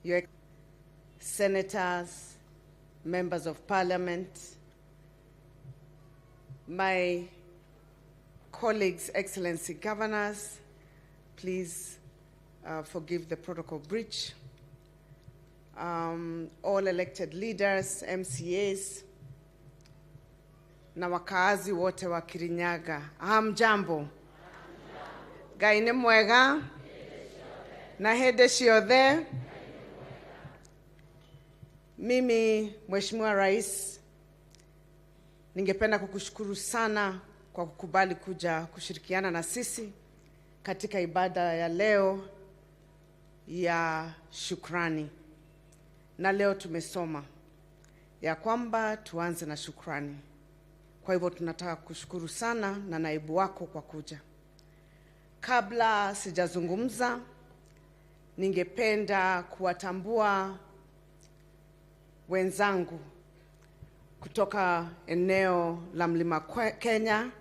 your senators, members of parliament, my colleagues, excellency governors, please forgive the protocol breach. All elected leaders, MCAs, na wakaazi wote wa Kirinyaga. Hamjambo. Gaine mwega. Na hede shiothe. Mimi Mheshimiwa Rais, ningependa kukushukuru sana kwa kukubali kuja kushirikiana na sisi katika ibada ya leo ya shukrani. Na leo tumesoma ya kwamba tuanze na shukrani. Kwa hivyo tunataka kushukuru sana na naibu wako kwa kuja. Kabla sijazungumza, ningependa kuwatambua wenzangu kutoka eneo la Mlima Kenya,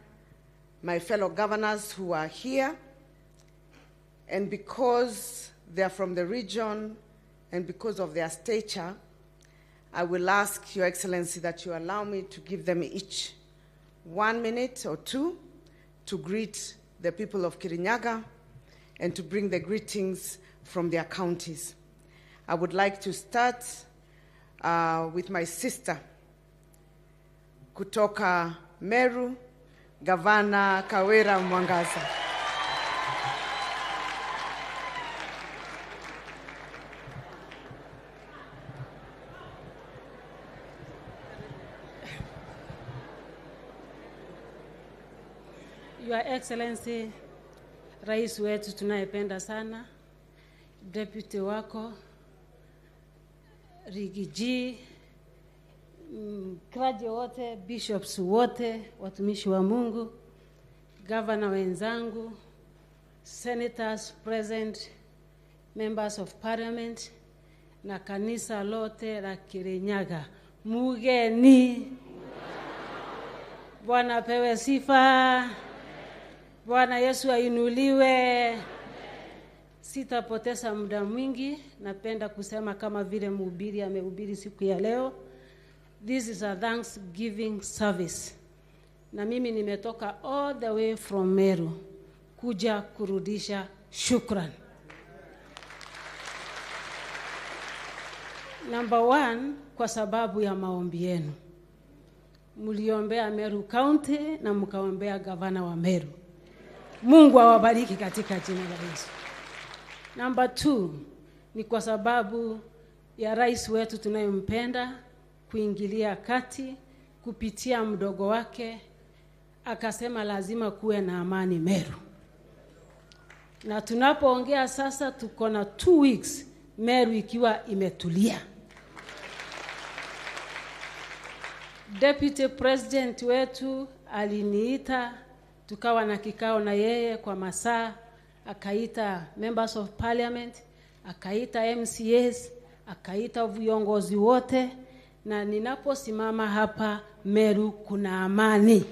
my fellow governors who are here. And because they are from the region and because of their stature, I will ask Your Excellency that you allow me to give them each 1 minute or 2 to greet the people of Kirinyaga and to bring the greetings from their counties. I would like to start with my sister kutoka Meru, Governor Kawira Mwangaza. Your Excellency, Rais wetu tunayependa sana, Deputy wako, Rigiji, Clergy wote, Bishops wote, watumishi wa Mungu, Governor wenzangu, Senators present, Members of Parliament, na kanisa lote la Kirinyaga. Mugeni. Bwana pewe sifa. Bwana Yesu ainuliwe. Sitapoteza muda mwingi, napenda kusema kama vile mhubiri amehubiri siku ya leo. This is a Thanksgiving service. Na mimi nimetoka all the way from Meru kuja kurudisha shukrani. Number 1, kwa sababu ya maombi yenu. Mliombea Meru County na mkaombea gavana wa Meru. Mungu awabariki katika jina la Yesu. Number 2, ni kwa sababu ya rais wetu tunayempenda kuingilia kati kupitia mdogo wake, akasema lazima kuwe na amani Meru. Na tunapoongea sasa tuko na 2 weeks Meru ikiwa imetulia. Deputy President wetu aliniita, tukawa na kikao na yeye kwa masaa, akaita Members of Parliament, akaita MCAs, akaita viongozi wote, na ninaposimama hapa Meru kuna amani.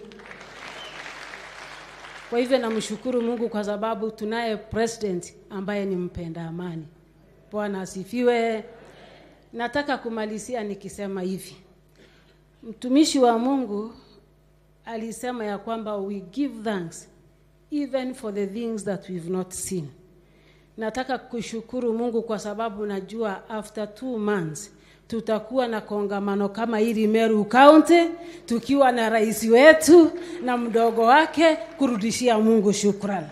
Kwa hivyo namshukuru Mungu kwa sababu tunaye president ambaye ni mpenda amani. Bwana asifiwe. Nataka kumalizia nikisema hivi. Mtumishi wa Mungu alisema ya kwamba we give thanks even for the things that we've not seen. Nataka kushukuru Mungu kwa sababu najua after 2 months tutakuwa na kongamano kama hili Meru County, tukiwa na rais wetu na mdogo wake kurudishia Mungu shukrani.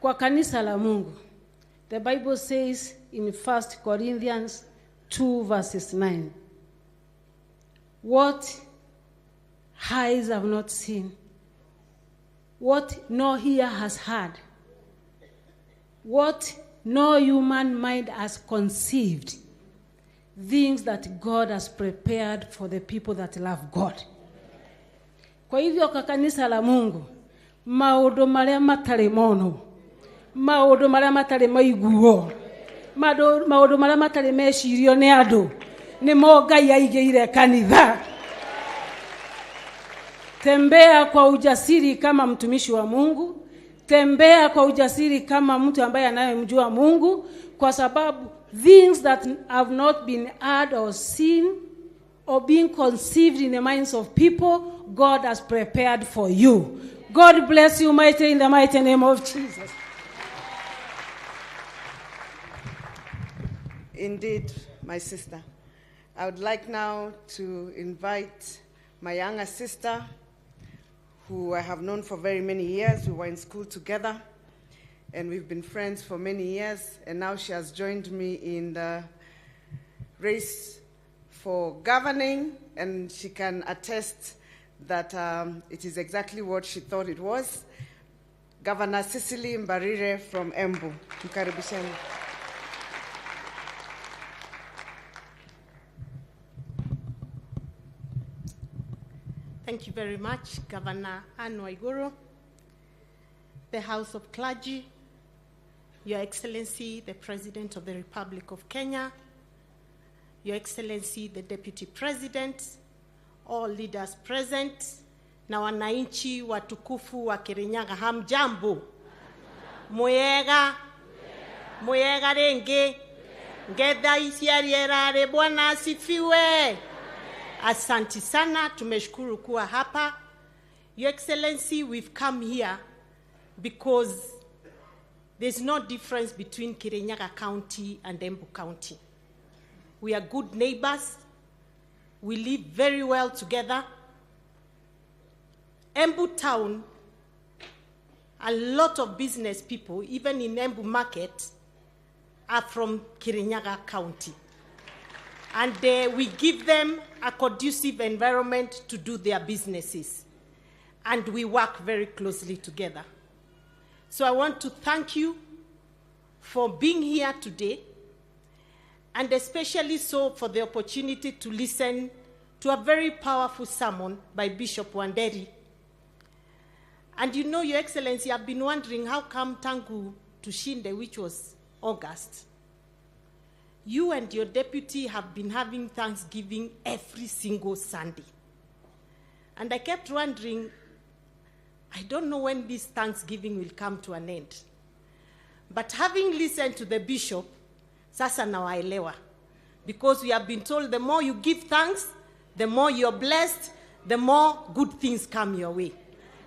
Kwa kanisa la Mungu, the Bible says in 1 Corinthians 2 verses 9, what eyes have not seen, what no ear has heard, what no human mind has conceived, things that God has prepared for the people that love God. Kwa hivyo kwa kanisa la Mungu, maundu maria matari mono, maundu maria matari maiguo, maundu maria matari mecirio ni andu, ni mo Ngai aigeire kanitha. Tembea kwa ujasiri kama mtumishi wa Mungu, tembea kwa ujasiri kama mtu ambaye anayemjua Mungu, kwa sababu things that have not been heard or seen or being conceived in the minds of people, God has prepared for you. God bless you mightily in the mighty name of Jesus. Indeed, my sister. I would like now to invite my younger sister, who I have known for very many years. We were in school together, and we've been friends for many years, and now she has joined me in the race for governing, and she can attest that it is exactly what she thought it was. Governor Cecily Mbarire from Embu. Mkaribisheni. Thank you very much, Governor Anne Waiguru, the House of Clergy, Your Excellency, the President of the Republic of Kenya, Your Excellency, the Deputy President, all leaders present, na wananchi watukufu wa Kirinyaga, hamjambo, muyega renge, ngedha isiarierare, Bwana asifiwe. Asante sana, tumeshukuru kuwa hapa. Your Excellency, we've come here because there's no difference between Kirinyaga County and Embu County. We are good neighbors. We live very well together. Embu town, a lot of business people, even in Embu market, are from Kirinyaga County. And we give them a conducive environment to do their businesses. And we work very closely together. So I want to thank you for being here today, and especially so for the opportunity to listen to a very powerful sermon by Bishop Wanderi. And you know, Your Excellency, I've been wondering how come Tangu Tushinde, which was August, you and your deputy have been having Thanksgiving every single Sunday. And I kept wondering, I don't know when this Thanksgiving will come to an end. But having listened to the bishop, sasa nawaelewa. Because we have been told the more you give thanks, the more you're blessed, the more good things come your way.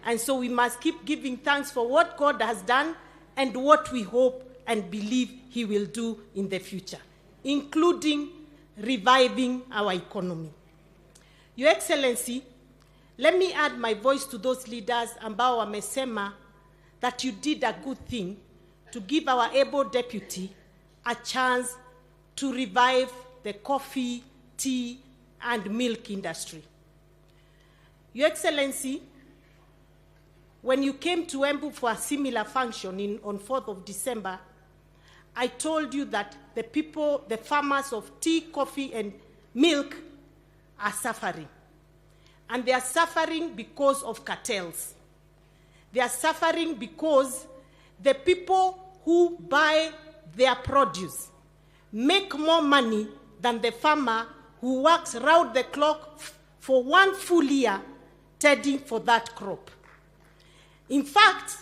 And so we must keep giving thanks for what God has done and what we hope and believe he will do in the future, including reviving our economy. Your Excellency, let me add my voice to those leaders ambao wamesema that you did a good thing to give our able deputy a chance to revive the coffee, tea, and milk industry. Your Excellency, when you came to Embu for a similar function on 4th of December, I told you that the people, the farmers of tea, coffee, and milk are suffering. And they are suffering because of cartels. They are suffering because the people who buy their produce make more money than the farmer who works round the clock for one full year tending for that crop. In fact,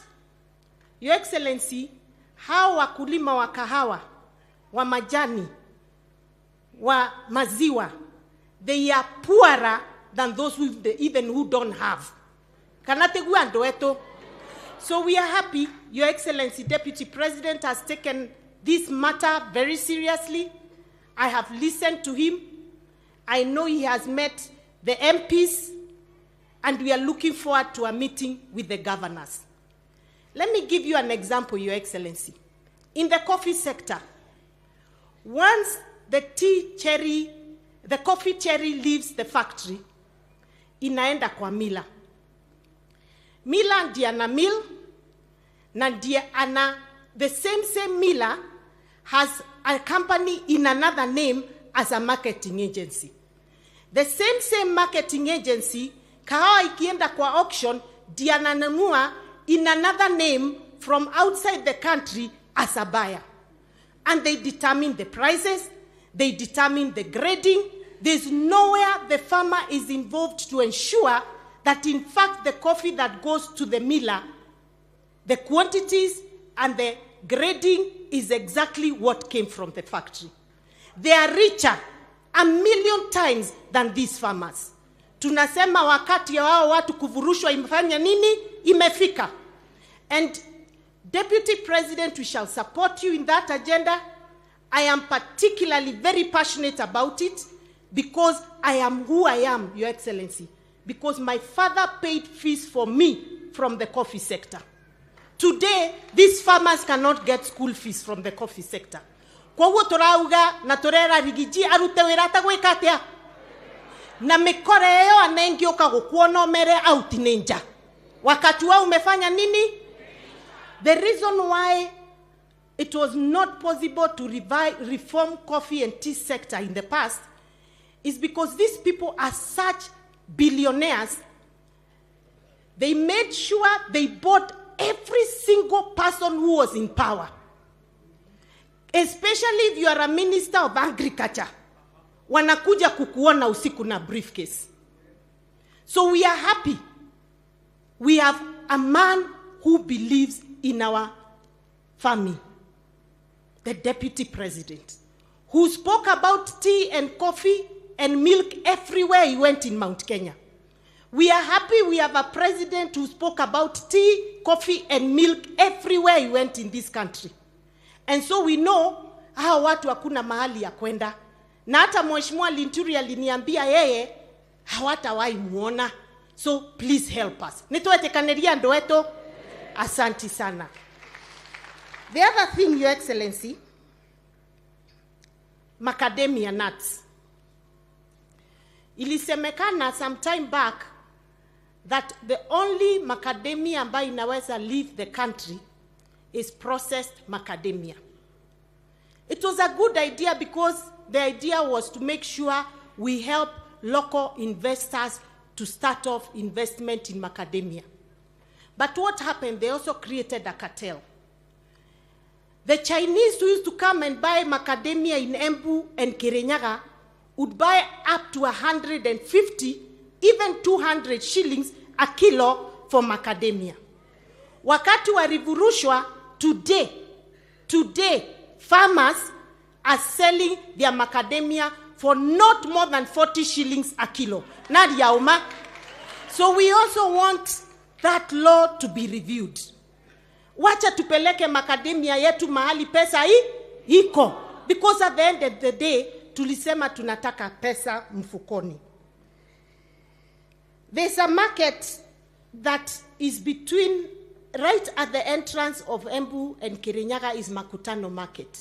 Your Excellency, hao wakulima wa kahawa, wa majani, wa maziwa, they are poorer than those who don't have. Kanategua ndoeto. So we are happy Your Excellency, Deputy President, has taken this matter very seriously. I have listened to him. I know he has met the MPs, and we are looking forward to a meeting with the governors. Let me give you an example, Your Excellency. In the coffee sector, once the coffee cherry leaves the factory, inaenda kwa mila. Mila ndiye ana mill, na ndiye ana, the same miller has a company in another name as a marketing agency. The same marketing agency, kahawa ikienda kwa auction, ndiye ananunua in another name from outside the country as a buyer. And they determine the prices, they determine the grading. There's nowhere the farmer is involved to ensure that in fact the coffee that goes to the miller the quantities and the grading is exactly what came from the factory. They are richer 1,000,000 times than these farmers. Tunasema wakati ya wao watu kuvurushwa imefanya nini? Imefika. And Deputy President, we shall support you in that agenda. I am particularly very passionate about it because I am who I am, Your Excellency. Because my father paid fees for me from the coffee sector. Today, these farmers cannot get school fees from the coffee sector. Kwa huo torauga na torera rigiji arute wira atagwika atia. Na mikore yeo anengioka gukuono mere out ninja. Wakati wao umefanya nini? The reason why it was not possible to reform coffee and tea sector in the past is because these people are such billionaires. They made sure they bought every single person who was in power. Especially if you are a minister of agriculture. Wanakuja kukuona usiku na briefcase. So we are happy. We have a man who believes in our family. The Deputy President. Who spoke about tea and coffee and milk everywhere he went in Mount Kenya. We are happy we have a president who spoke about tea, coffee, and milk everywhere he went in this country. And so we know hao watu hakuna mahali ya kwenda. Na hata Mheshimiwa Linturi aliniambia yeye hawatawahi muona. So please help us. Nitoetekaneria ndoeto. Asanti sana. The other thing, Your Excellency, macadamia nuts. Ilisemekana some time back that the only macadamia ambayo inaweza leave the country is processed macadamia. It was a good idea because the idea was to make sure we help local investors to start off investment in macadamia. But what happened? They also created a cartel. The Chinese who used to come and buy macadamia in Embu and Kirinyaga would buy up to 150, even 200 shillings a kilo for macadamia. Wakati wa rivurushwa, today, farmers are selling their macadamia for not more than 40 shillings a kilo. Nadiauma. So we also want that law to be reviewed. Wacha tupeleke macadamia yetu mahali pesa iko. Because at the end of the day, tulisema tunataka pesa mfukoni. There's a market that is between, right at the entrance of Embu and Kirinyaga is Makutano Market.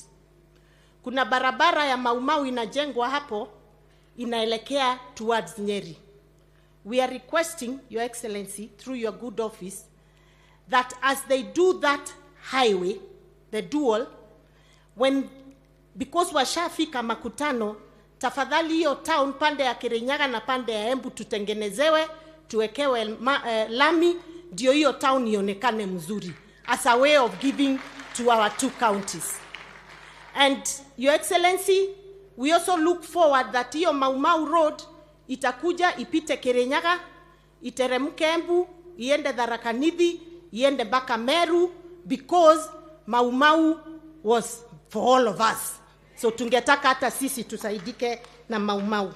Kuna barabara ya Maumau inajengwa hapo, inaelekea towards Nyeri. We are requesting, Your Excellency, through your good office, that as they do that highway, the dual, because washafika Makutano, tafadhali hiyo town pande ya Kirinyaga na pande ya Embu tutengenezewe, tuwekewe lami, ndio hiyo town ionekane mzuri, as a way of giving to our two counties. And Your Excellency, we also look forward that hiyo Maumau Road itakuja ipite Kirinyaga, iteremke Embu, iende Tharaka Nithi, iende mpaka Meru, because Maumau was for all of us. So tungetaka hata sisi tusaidike na Maumau.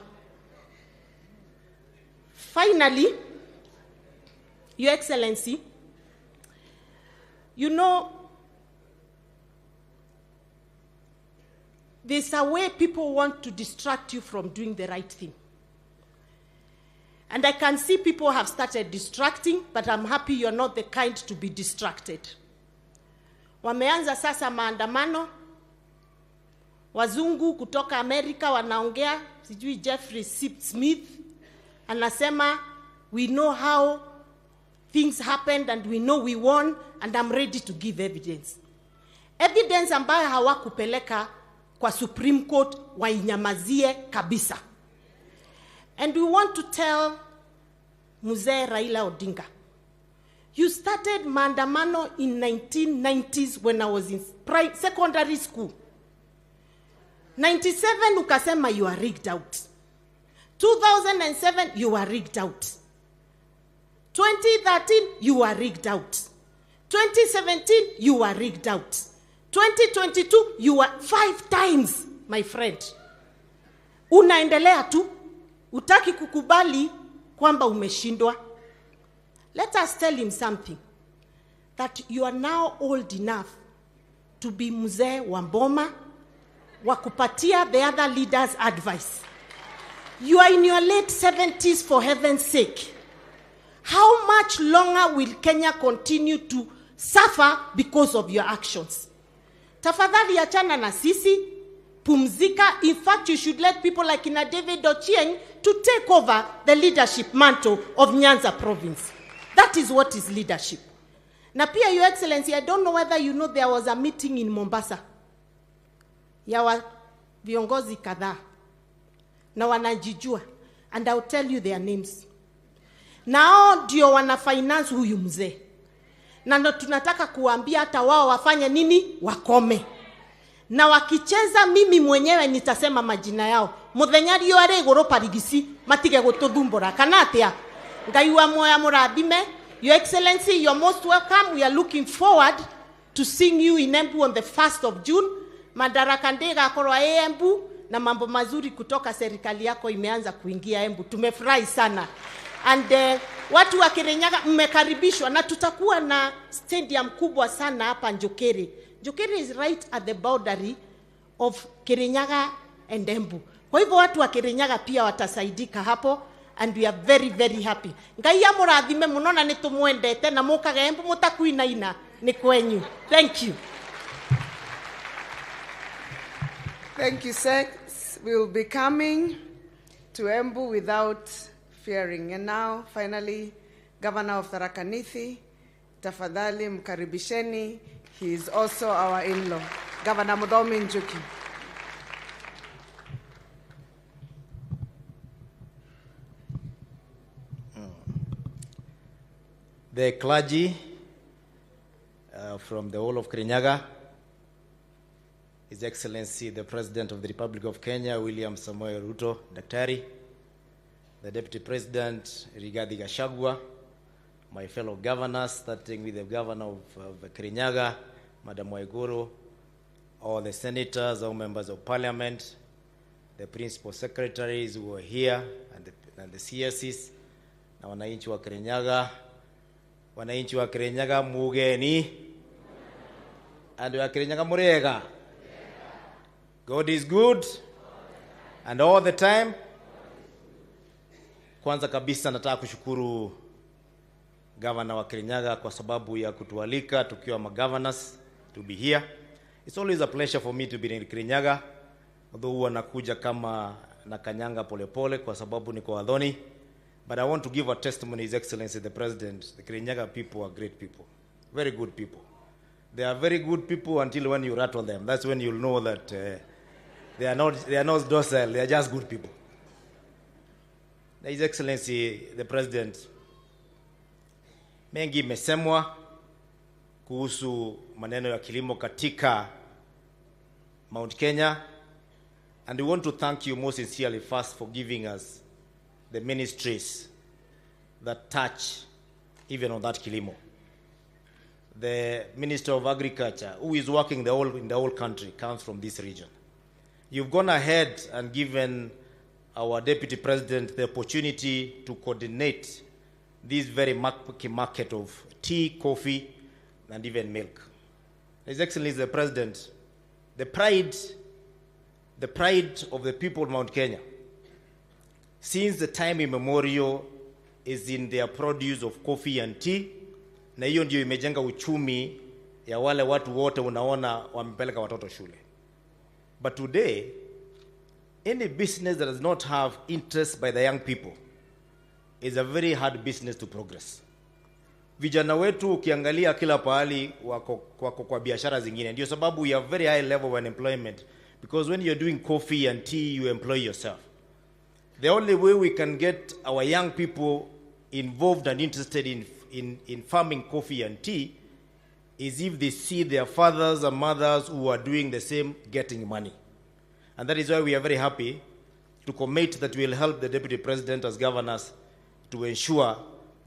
Finally, Your Excellency, you know, there's a way people want to distract you from doing the right thing. And I can see people have started distracting, but I'm happy you're not the kind to be distracted. Wameanza sasa maandamano. Wazungu kutoka Amerika wanaongea, sijui Jeffrey Smith anasema, we know how things happened and we know we won and I'm ready to give evidence. Evidence ambayo hawakupeleka kwa Supreme Court wainyamazie kabisa. And we want to tell Mzee Raila Odinga, you started maandamano in 1990s when I was in secondary school. 97 ukasema you are rigged out. 2007 you are rigged out. 2013 you are rigged out. 2017, you were rigged out. 2022, you were 5 times, my friend. Unaendelea tu, utaki kukubali kwamba umeshindwa. Let us tell him something, that you are now old enough to be mzee wa mboma, wa kupatia the other leaders advice. You are in your late 70s, for heaven's sake. How much longer will Kenya continue to suffer because of your actions? Tafadhali achana na sisi, pumzika. In fact, you should let people like Ina David Ochieng to take over the leadership mantle of Nyanza province. That is what is leadership. Na pia, Your Excellency, I don't know whether you know there was a meeting in Mombasa ya viongozi kadhaa na wanajijua, and I'll tell you their names. Nao ndio wana finance huyu mzee, na ndo tunataka kuambia hata wao wafanye nini, wakome. Na wakicheza, mimi mwenyewe nitasema majina yao. Muthenyari yore goro parigisi matige gututhumbura kana atia. Ngai wa moya murathime. Your Excellency, you're most welcome. We are looking forward to seeing you in Embu on the 1st of June. Madaraka ndega akorwa Embu na mambo mazuri kutoka serikali yako imeanza kuingia Embu. Tumefurahi sana. And watu wa Kirinyaga mmekaribishwa, na tutakuwa na stadium kubwa sana hapa Njokere. Njokere is right at the boundary of Kirinyaga and Embu. Kwa hivyo watu wa Kirinyaga pia watasaidika hapo, and we are very, very happy. Ngai ya murathime munona nitumwendete na mukaga Embu mutakuinaina ni kwenyu. Thank you. Thank you, sir. We will be coming to Embu without fearing. And now, finally, Governor of Tharaka Nithi, tafadhali mkaribisheni. He is also our in-law, Governor Mudhomi Njuki. The clergy from the whole of Kirinyaga, His Excellency the President of the Republic of Kenya, William Samoei Ruto, Daktari, the Deputy President, Rigathi Gachagua, my fellow governors, starting with the Governor of Kirinyaga, Madam Waiguru, all the senators, all members of Parliament, the principal secretaries who are here, and the CSCs, na wananchi wa Kirinyaga, mugeni, and wa Kirinyaga murega. God is good, and all the time. Kwanza kabisa nataka kushukuru Governor wa Kirinyaga kwa sababu ya kutualika tukiwa ma-governors to be here. It's always a pleasure for me to be in Kirinyaga, although huwa nakuja kama nakanyanga polepole kwa sababu niko wadhoni. But I want to give a testimony, His Excellency the President. The Kirinyaga people are great people, very good people. They are very good people until when you rattle them. That's when you'll know that they are not docile. They are just good people. His Excellency the President, mengi mesemwa kuhusu maneno ya kilimo katika Mount Kenya, and we want to thank you most sincerely first for giving us the ministries that touch even on that kilimo. The Minister of Agriculture, who is working in the whole country, comes from this region. You've gone ahead and given our Deputy President the opportunity to coordinate this very market of tea, coffee, and even milk. His Excellency the President, the pride of the people of Mount Kenya, since the time immemorial, is in their produce of coffee and tea, na hiyo ndio imejenga uchumi ya wale watu wote unaona wamepeleka watoto shule. But today, any business that does not have interest by the young people is a very hard business to progress. Vijana wetu ukiangalia kila pahali wako kwa biashara zingine. Ndio sababu we have very high level of unemployment, because when you're doing coffee and tea, you employ yourself. The only way we can get our young people involved and interested in farming coffee and tea is if they see their fathers and mothers who are doing the same getting money. And that is why we are very happy to commit that we will help the Deputy President as governors to ensure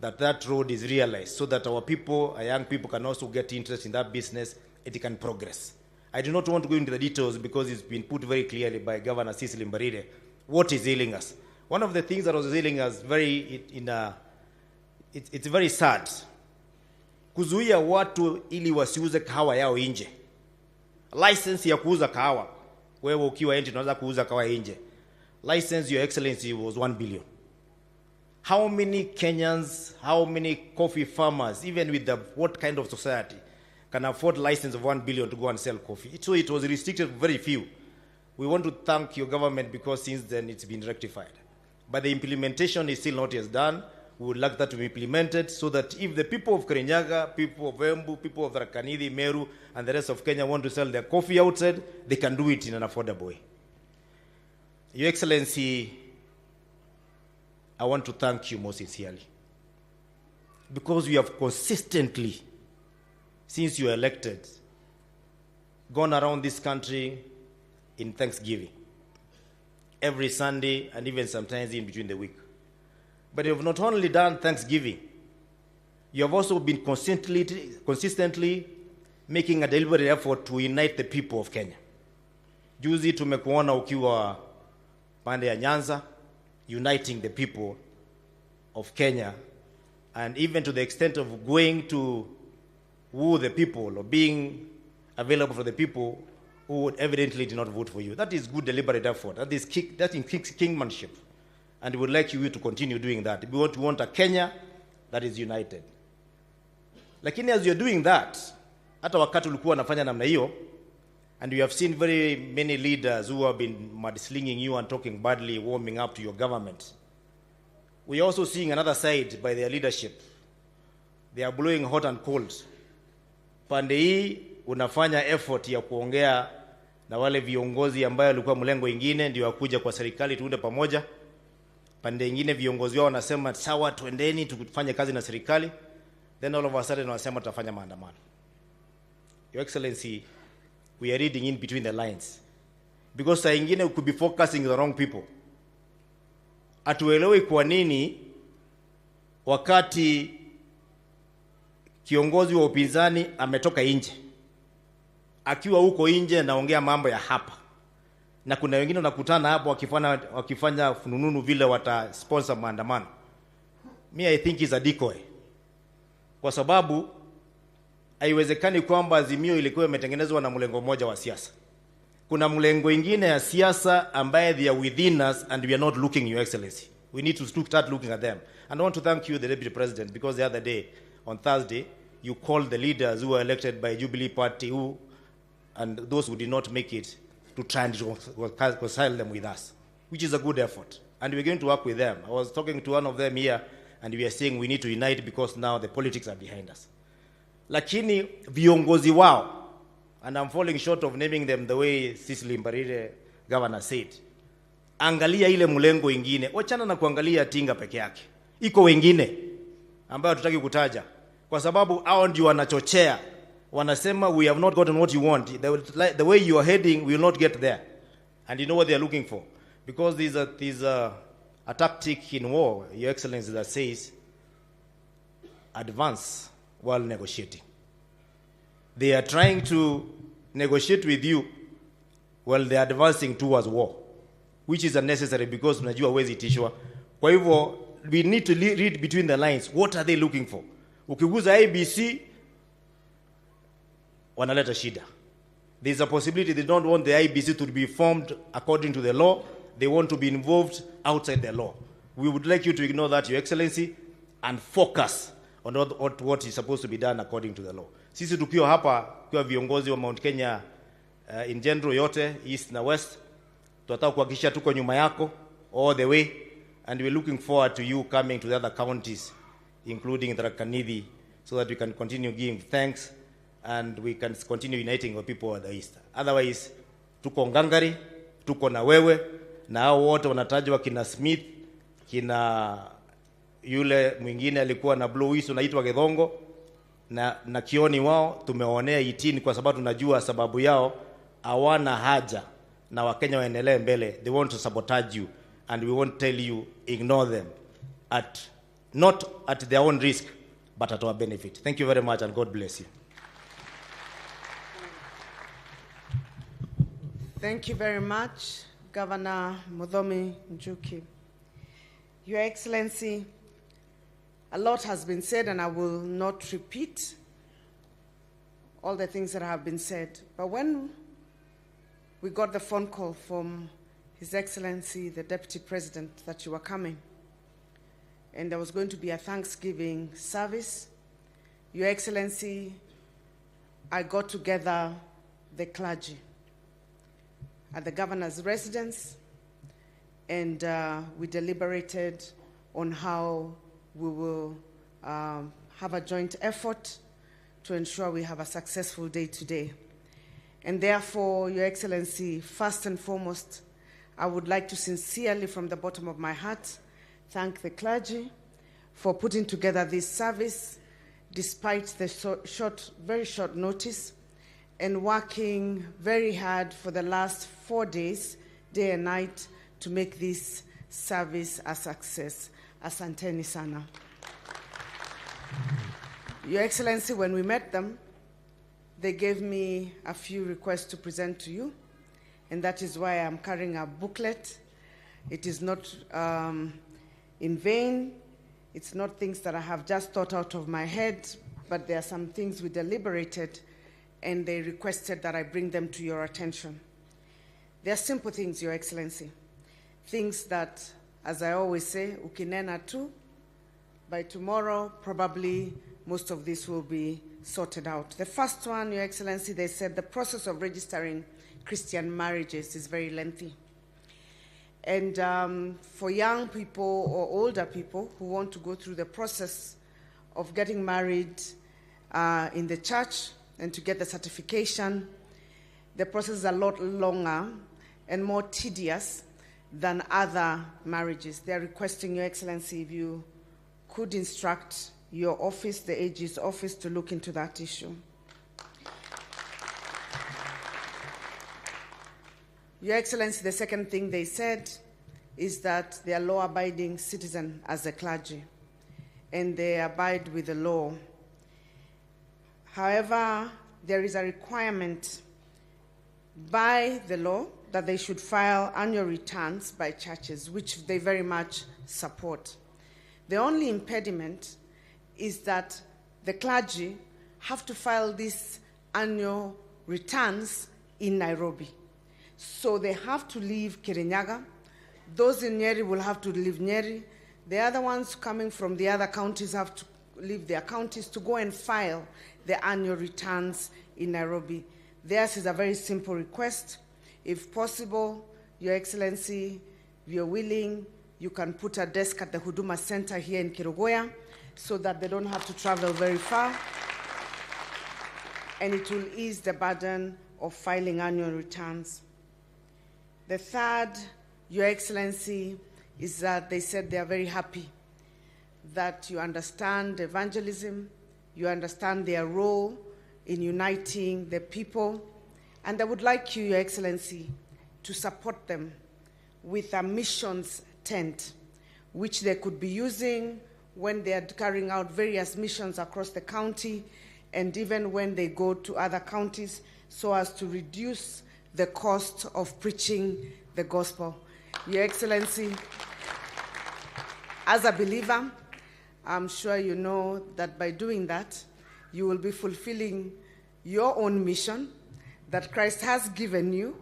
that road is realized, so that our people, our young people, can also get interest in that business, it can progress. I do not want to go into the details because it's been put very clearly by Governor Cecily Mbarire what is ailing us. One of the things that was ailing us it's very sad. Kuzuia watu ili wasiuze kahawa yao nje. License ya kuuza kahawa, wewe ukiwa nje unaweza kuuza kahawa nje. License, Your Excellency, was 1 billion. How many Kenyans, how many coffee farmers, even with what kind of society, can afford license of 1 billion to go and sell coffee? So it was restricted very few. We want to thank your government because since then it's been rectified. But the implementation is still not yet done. We would like that to be implemented so that if the people of Kirinyaga, people of Embu, people of Tharaka-Nithi, Meru, and the rest of Kenya want to sell their coffee outside, they can do it in an affordable way. Your Excellency, I want to thank you most sincerely because you have consistently, since you were elected, gone around this country in Thanksgiving every Sunday and even sometimes in between the week. But you have not only done Thanksgiving, you have also been consistently making a deliberate effort to unite the people of Kenya. Juzi tumekuona ukiwa pande ya Nyanza, uniting the people of Kenya, and even to the extent of going to woo the people or being available for the people who evidently did not vote for you. That is good deliberate effort. That is kingmanship. And we would like you to continue doing that. We want a Kenya that is united. Lakini as you're doing that, hata wakati ulikuwa nafanya namna hiyo, and we have seen very many leaders who have been mudslinging you and talking badly, warming up to your government. We are also seeing another side by their leadership. They are blowing hot and cold. Pande hii unafanya effort ya kuongea na wale viongozi ambayo walikuwa mlengo ingine ndio wakuja kwa serikali tuunde pamoja. Pande ingine viongozi wao wanasema sawa, twendeni tufanye kazi na serikali. Then all of a sudden wanasema tutafanya maandamano. Your Excellency, we are reading in between the lines. Because saa ingine we could be focusing the wrong people. Atuelewi kwa nini wakati kiongozi wa upinzani ametoka nje, akiwa huko nje naongea mambo ya hapa, na kuna wengine wanakutana hapo wakifanya funununu vile wata sponsor maandamano. I think is a decoy. Kwa sababu haiwezekani kwamba Azimio ilikuwa imetengenezwa na mlengo mmoja wa siasa. Kuna mlengo ingine ya siasa ambaye they are within us and we are not looking, Your Excellency. We need to start looking at them. And I want to thank you, the Deputy President, because the other day, on Thursday, you called the leaders who were elected by Jubilee Party and those who did not make it to try and reconcile them with us, which is a good effort. And we're going to work with them. I was talking to one of them here, and we are saying we need to unite because now the politics are behind us. Lakini viongozi wao, and I'm falling short of naming them the way Cecily Mbarire, Governor, said, angalia ile mlengo ingine, wachana na kuangalia Tinga peke yake. Iko wengine ambao tutaki kutaja kwa sababu hao ndio wanachochea, wanasema we have not gotten what you want, the way you are heading we will not get there, and you know what they are looking for, because there's a tactic in war, Your Excellency, that says advance while negotiating. They are trying to negotiate with you while they are advancing towards war, which is unnecessary because unajua huwezi tishwa. Kwa hivyo we need to read between the lines. What are they looking for? Ukiguza ABC wanaleta shida. There's a possibility they don't want the IBC to be formed according to the law. They want to be involved outside the law. We would like you to ignore that, Your Excellency, and focus on what is supposed to be done according to the law. Sisi tukiwa hapa kwa viongozi wa Mount Kenya in general yote, east na west, tunataka kuhakikisha tuko nyuma yako all the way, and we're looking forward to you coming to the other counties, including Tharaka-Nithi, so that we can continue giving thanks and we can continue uniting the people of the east. Otherwise, tuko ngangari, tuko na wewe, na hao wote wanatajwa kina Smith, kina yule mwingine alikuwa na blue hizo naitwa Gedhongo, na Kioni wao tumeonea 18 kwa sababu tunajua sababu yao hawana haja na Wakenya waendelee mbele. They want to sabotage you, and we won't tell you ignore them at not at their own risk, but at our benefit. Thank you very much, and God bless you. Thank you very much, Governor Muthomi Njuki. Your Excellency, a lot has been said, and I will not repeat all the things that have been said. But when we got the phone call from His Excellency, the Deputy President, that you were coming, and there was going to be a Thanksgiving service, Your Excellency, I got together the clergy at the governor's residence, and we deliberated on how we will have a joint effort to ensure we have a successful day today. And therefore, Your Excellency, first and foremost, I would like to sincerely, from the bottom of my heart, thank the clergy for putting together this service despite the very short notice, and working very hard for the last 4 days, day and night, to make this service a success. Asanteni sana. Your Excellency, when we met them, they gave me a few requests to present to you, and that is why I'm carrying a booklet. It is not in vain. It's not things that I have just thought out of my head, but there are some things we deliberated, and they requested that I bring them to your attention. They are simple things, Your Excellency. Things that, as I always say, ukinena tu, by tomorrow, probably most of this will be sorted out. The first one, Your Excellency, they said the process of registering Christian marriages is very lengthy. And for young people or older people who want to go through the process of getting married in the church and to get the certification, the process is a lot longer and more tedious than other marriages. They are requesting, Your Excellency, if you could instruct your office, the AG's office, to look into that issue. Your Excellency, the second thing they said is that they are law-abiding citizens as a clergy, and they abide with the law. However, there is a requirement by the law that they should file annual returns by churches, which they very much support. The only impediment is that the clergy have to file these annual returns in Nairobi. So they have to leave Kirinyaga. Those in Nyeri will have to leave Nyeri. The other ones coming from the other counties have to leave their counties to go and file the annual returns in Nairobi. Theirs is a very simple request. If possible, Your Excellency, if you're willing, you can put a desk at the Huduma Center here in Kerugoya so that they don't have to travel very far, and it will ease the burden of filing annual returns. The third, Your Excellency, is that they said they are very happy that you understand evangelism, you understand their role in uniting the people, and I would like you, Your Excellency, to support them with a missions tent, which they could be using when they are carrying out various missions across the county, and even when they go to other counties, so as to reduce the cost of preaching the gospel. Your Excellency, as a believer, I'm sure you know that by doing that, you will be fulfilling your own mission that Christ has given you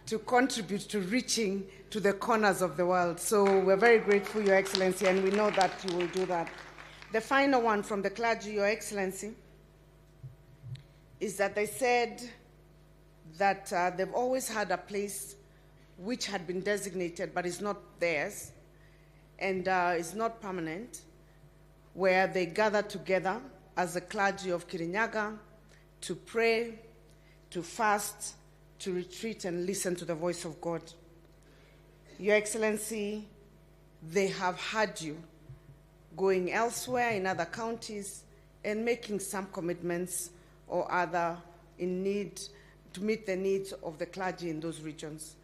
to contribute to reaching to the corners of the world. So we're very grateful, Your Excellency, and we know that you will do that. The final one from the clergy, Your Excellency, is that they said that they've always had a place which had been designated but is not theirs and is not permanent, where they gather together as the clergy of Kirinyaga to pray, to fast, to retreat and listen to the voice of God. Your Excellency, they have had you going elsewhere in other counties and making some commitments or other in need to meet the needs of the clergy in those regions.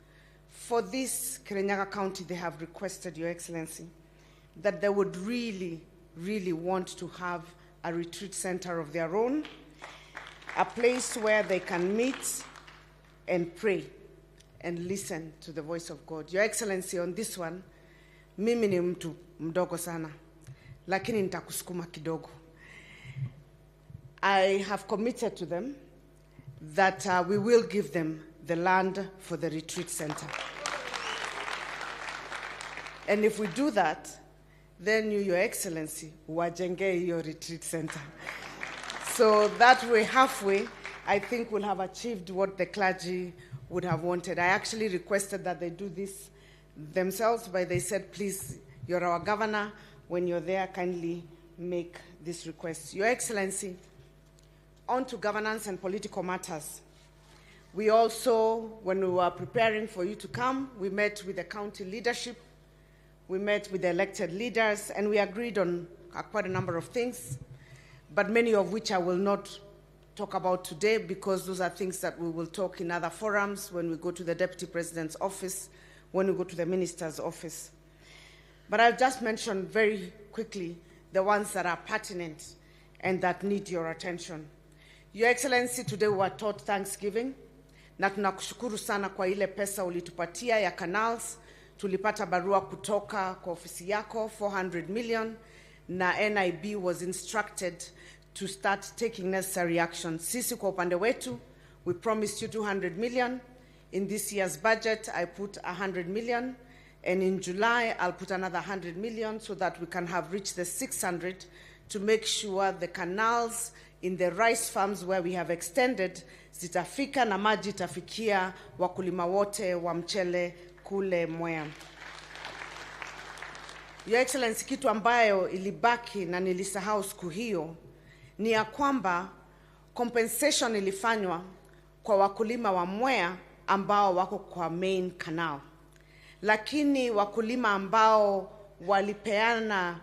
For this Kirinyaga County, they have requested, Your Excellency, that they would really really want to have a retreat center of their own, a place where they can meet and pray and listen to the voice of God. Your Excellency, on this one, mimi ni mtu mdogo sana, lakini nitakusukuma kidogo. I have committed to them that we will give them the land for the retreat center. And if we do that, then you, Your Excellency, wajenge your retreat center. So that way, halfway, I think we'll have achieved what the clergy would have wanted. I actually requested that they do this themselves, but they said, please, you're our governor. When you're there, kindly make this request. Your Excellency, on to governance and political matters. We also, when we were preparing for you to come, we met with the county leadership, we met with the elected leaders, and we agreed on quite a number of things, but many of which I will not talk about today because those are things that we will talk in other forums when we go to the Deputy President's office, when we go to the Minister's office. But I'll just mention very quickly the ones that are pertinent and that need your attention. Your Excellency, today we were taught Thanksgiving, na tunakushukuru sana kwa ile pesa ulitupatia ya canals. Tulipata barua kutoka kwa ofisi yako, 400 million, na NIB was instructed to start taking necessary action. Sisi kwa upande wetu, we promised you 200 million. In this year's budget, I put 100 million, and in July, I'll put another 100 million so that we can have reached the 600 to make sure the canals in the rice farms where we have extended zitafika na maji itafikia wakulima wote wa mchele kule Mwea. Your Excellency, kitu ambayo ilibaki na nilisahau siku hiyo ni ya kwamba compensation ilifanywa kwa wakulima wa Mwea ambao wako kwa main canal, lakini wakulima ambao walipeana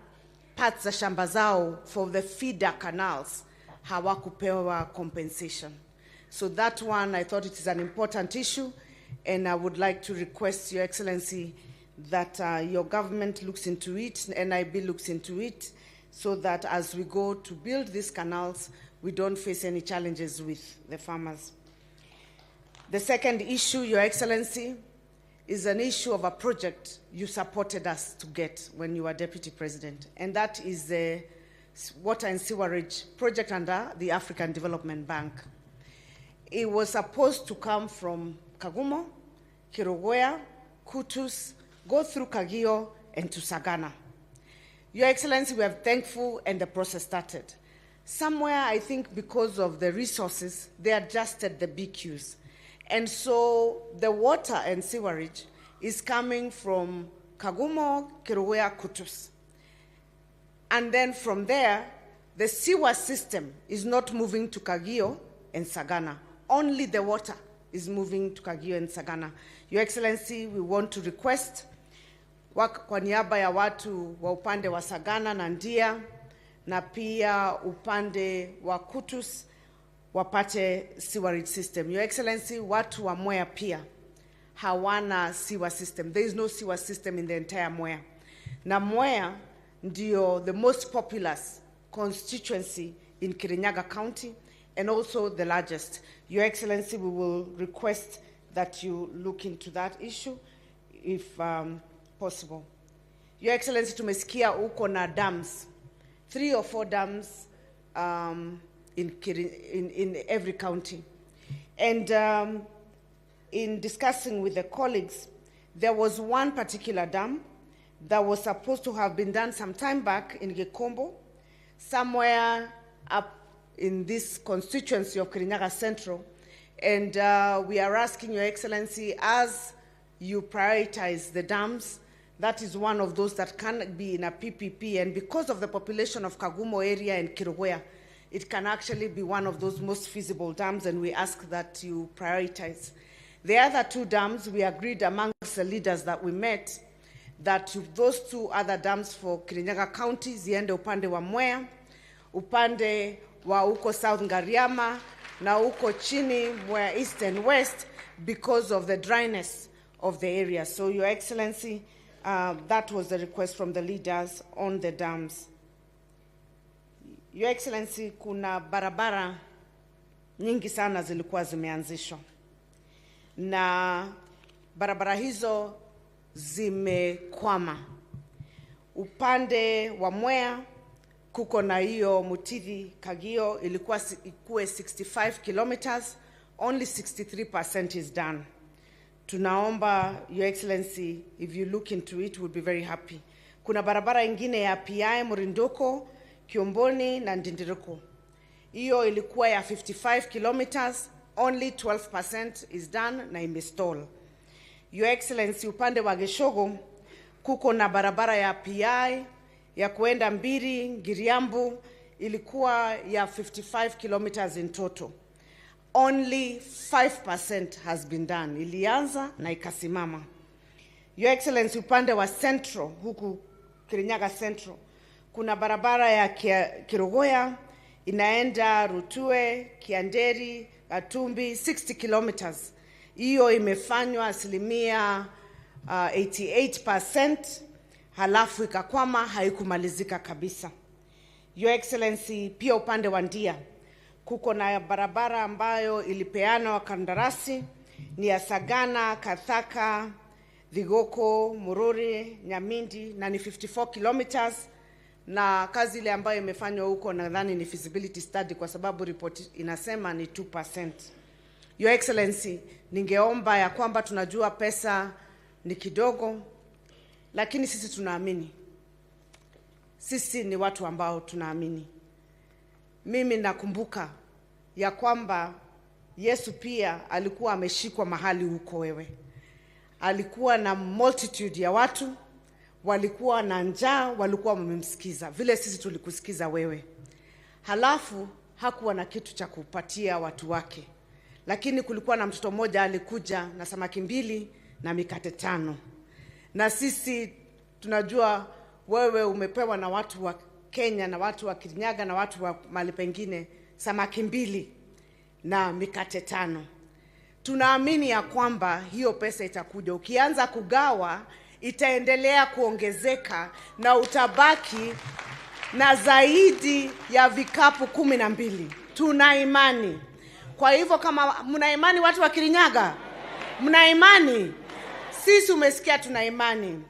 parts za shamba zao for the feeder canals hawakupewa compensation. So that one, I thought it is an important issue, and I would like to request, Your Excellency, that your government looks into it, NIB looks into it, so that as we go to build these canals, we don't face any challenges with the farmers. The second issue, Your Excellency, is an issue of a project you supported us to get when you were Deputy President, and that is the water and sewerage project under the African Development Bank. It was supposed to come from Kagumo, Kerugoya, Kutus, go through Kagio, and to Sagana. Your Excellency, we are thankful, and the process started. Somewhere, I think because of the resources, they adjusted the BQs. And so the water and sewerage is coming from Kagumo, Kerugoya, Kutus. And then from there, the sewer system is not moving to Kagio and Sagana. Only the water is moving to Kagio and Sagana. Your Excellency, we want to request kwa niaba ya watu wa upande wa Sagana na Ndia na pia upande wa Kutus wapate sewerage system. Your Excellency, watu wa Mwea pia hawana sewer system. There is no sewer system in the entire Mwea. Na Mwea ndio the most populous constituency in Kirinyaga County and also the largest. Your Excellency, we will request that you look into that issue if possible. Your Excellency, tumesikia uko na dams, 3 or 4 dams in every county. And in discussing with the colleagues, there was one particular dam that was supposed to have been done some time back in Gekombo, somewhere up in this constituency of Kirinyaga Central. And we are asking Your Excellency, as you prioritize the dams, that is one of those that can be in a PPP, and because of the population of Kagumo area and Kerugoya, it can actually be one of those most feasible dams, and we ask that you prioritize. The other 2 dams, we agreed amongst the leaders that we met that those 2 other dams for Kirinyaga County ziende upande wa Mwea, upande wa uko South Ngariama, na uko chini Mwea East and West because of the dryness of the area. So, Your Excellency, that was the request from the leaders on the dams. Your Excellency, kuna barabara nyingi sana zilikuwa zimeanzishwa, na barabara hizo zimekwama. Upande wa Mwea kuko na hiyo Mutithi Kagio ilikuwa ikuwe 65 kilometers, only 63% is done. Tunaomba Your Excellency, if you look into it, we'll be very happy. Kuna barabara ingine ya PI Murindoko, Kiomboni na Ndindiriko. Hiyo ilikuwa ya 55 kilometers, only 12% is done na imestall. Your Excellency, upande wa Geshogo kuko na barabara ya PI ya kuenda Mbiri, Ngiriambu, ilikuwa ya 55 kilometers in total. Only 5% has been done. Ilianza na ikasimama. Your Excellency, upande wa Central, huku Kirinyaga Central, kuna barabara ya Kerugoya inaenda Rutue, Kianderi, Gatumbi, 60 kilometers. Hiyo imefanywa asilimia 88%, halafu ikakwama, haikumalizika kabisa. Your Excellency, pia upande wa Ndia kuko na barabara ambayo ilipeana wakandarasi ni ya Sagana, Kathaka, Vigoko, Mururi, Nyamindi, na ni 54 kilometers, na kazi ile ambayo imefanywa huko nadhani ni feasibility study kwa sababu report inasema ni 2%. Your Excellency, ningeomba ya kwamba tunajua pesa ni kidogo, lakini sisi tunaamini. Sisi ni watu ambao tunaamini. Mimi nakumbuka ya kwamba Yesu pia alikuwa ameshikwa mahali huko wewe. Alikuwa na multitude ya watu, walikuwa na njaa, walikuwa wamemsikiza. Vile sisi tulikusikiza wewe. Halafu hakuwa na kitu cha kupatia watu wake. Lakini kulikuwa na mtoto mmoja alikuja na samaki 2 na mikate 5. Na sisi tunajua wewe umepewa na watu wa Kenya na watu wa Kirinyaga na watu wa mahali pengine samaki 2 na mikate 5. Tunaamini ya kwamba hiyo pesa itakuja. Ukianza kugawa itaendelea kuongezeka na utabaki na zaidi ya vikapu 12. Tuna imani. Kwa hivyo kama mna imani watu wa Kirinyaga, mna imani, sisi umesikia tuna imani.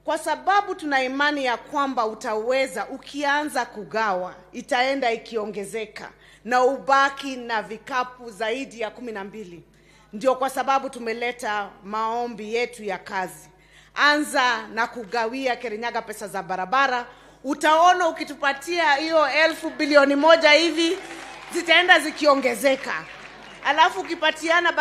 Kwa sababu tuna imani ya kwamba utaweza, ukianza kugawa itaenda ikiongezeka na ubaki na vikapu zaidi ya 12. Ndio kwa sababu tumeleta maombi yetu ya kazi. Anza na kugawia Kirinyaga pesa za barabara. Utaona ukitupatia hiyo 1,000 bilioni 1 hivi zitaenda zikiongezeka. Alafu ukipatiana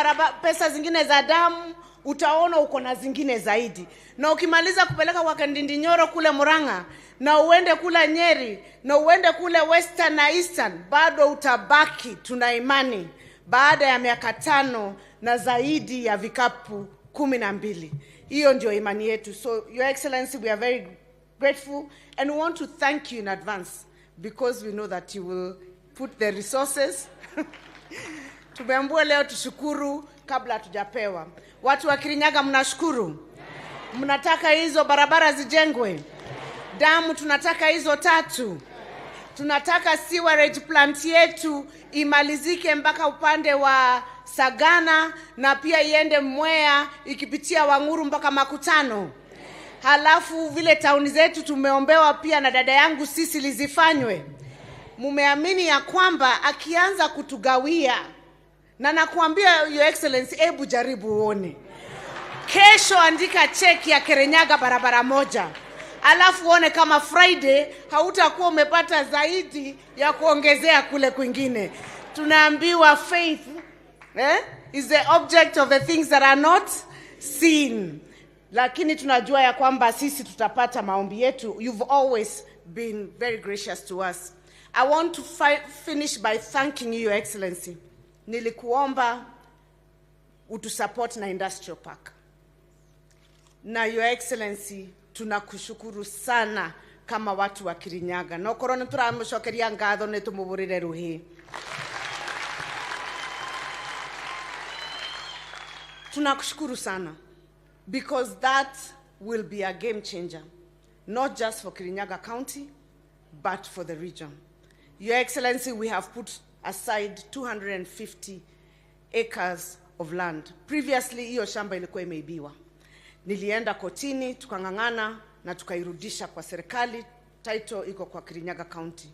pesa zingine za damu, utaona uko na zingine zaidi. Na ukimaliza kupeleka kwa Ndindinyoro kule Murang'a, na uende kule Nyeri, na uende kule Western na Eastern, bado utabaki, tuna imani, baada ya miaka 5 na zaidi ya vikapu 12. Hiyo ndio imani yetu. So Your Excellency, we are very grateful and we want to thank you in advance because we know that you will put the resources. Tumeambiwa leo tushukuru kabla hatujapewa. Watu wa Kirinyaga mnashukuru? Mnataka hizo barabara zijengwe? Damu tunataka hizo 3. Tunataka sewerage plant yetu imalizike mpaka upande wa Sagana na pia iende Mwea ikipitia Wanguru mpaka Makutano. Halafu vile tauni zetu tumeombewa pia na dada yangu sisi lizifanywe. Mumeamini ya kwamba akianza kutugawia, na nakuambia Your Excellency, hebu jaribu uone. Kesho andika cheki ya Kirinyaga barabara 1. Alafu uone kama Friday hautakuwa umepata zaidi ya kuongezea kule kwingine. Tunaambiwa faith is the object of the things that are not seen. Lakini tunajua ya kwamba sisi tutapata maombi yetu. You've always been very gracious to us. I want to finish by thanking you, Your Excellency. Nilikuomba utusupport na industrial park. Na Your Excellency, tunakushukuru sana kama watu wa Kirinyaga. No korona turamushokeria ngatho netumuburire ruhi. Tunakushukuru sana because that will be a game changer, not just for Kirinyaga County but for the region. Your Excellency, we have put aside 250 acres of land. Previously, hiyo shamba ilikuwa imeibiwa. Nilienda kotini, tukang'ang'ana na tukairudisha kwa serikali. Title iko kwa Kirinyaga County.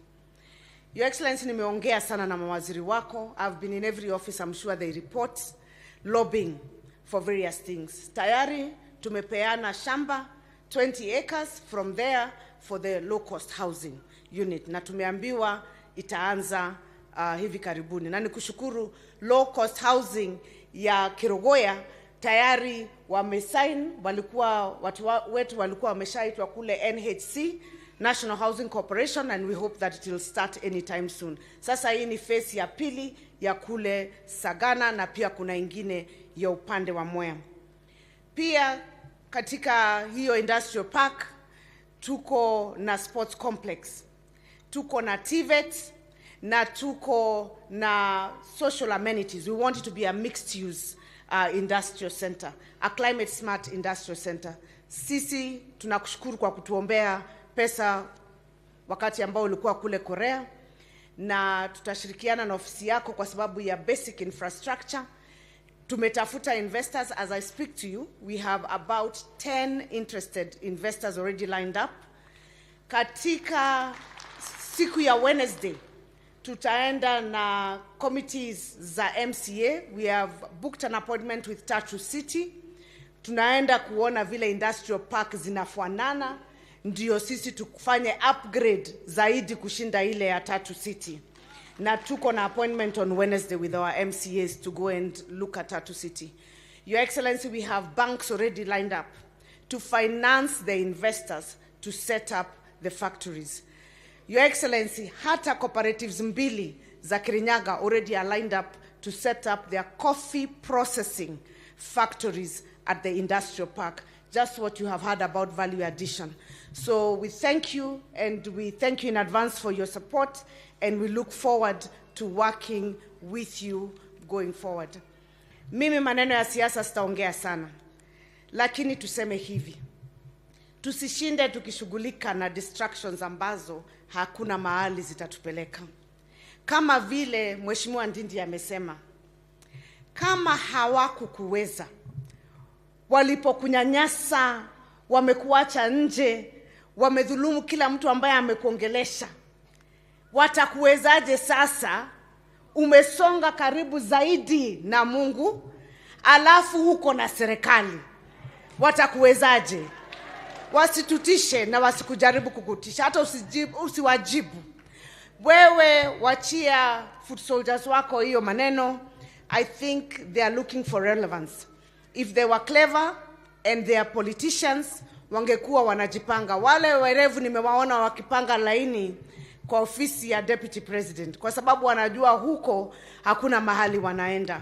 Your Excellency, nimeongea sana na mawaziri wako. I've been in every office, I'm sure they report lobbying for various things. Tayari tumepeana shamba 20 acres from there for the low cost housing unit, na tumeambiwa itaanza hivi karibuni. Na nikushukuru low cost housing ya Kerugoya tayari wamesign, walikuwa watu wetu walikuwa wameshaitwa kule NHC, National Housing Corporation, and we hope that it will start anytime soon. Sasa hii ni phase ya pili ya kule Sagana, na pia kuna ingine ya upande wa Mwea. Pia katika hiyo industrial park tuko na sports complex, tuko na TVET, na tuko na social amenities. We want it to be a mixed use industrial center, a climate smart industrial center. Sisi tunakushukuru kwa kutuombea pesa wakati ambao ulikuwa kule Korea, na tutashirikiana na ofisi yako kwa sababu ya basic infrastructure. Tumetafuta investors. As I speak to you, we have about 10 interested investors already lined up. Katika siku ya Wednesday tutaenda na committees za MCA. We have booked an appointment with Tatu City. Tunaenda kuona vile industrial park zinafanana, ndio sisi tufanye upgrade zaidi kushinda ile ya Tatu City. Na tuko na appointment on Wednesday with our MCAs to go and look at Tatu City. Your Excellency, we have banks already lined up to finance the investors to set up the factories. Your Excellency, hata cooperatives mbili za Kirinyaga already are lined up to set up their coffee processing factories at the industrial park. Just what you have heard about value addition. So we thank you, and we thank you in advance for your support, and we look forward to working with you going forward. Mimi maneno ya siasa sitaongea sana, lakini tuseme hivi: tusishinde tukishughulika na distractions ambazo hakuna mahali zitatupeleka. Kama vile Mheshimiwa Ndindi amesema, kama hawakukuweza walipokunyanyasa, wamekuacha nje, wamedhulumu kila mtu ambaye amekuongelesha, watakuwezaje sasa? Umesonga karibu zaidi na Mungu, alafu huko na serikali, watakuwezaje? Wasitutishe na wasikujaribu kukutisha, hata usiwajibu. Wewe wachia foot soldiers wako hiyo maneno. I think they are looking for relevance. If they were clever and they are politicians, wangekuwa wanajipanga. Wale werevu nimewaona wakipanga laini kwa ofisi ya Deputy President, kwa sababu wanajua huko hakuna mahali wanaenda.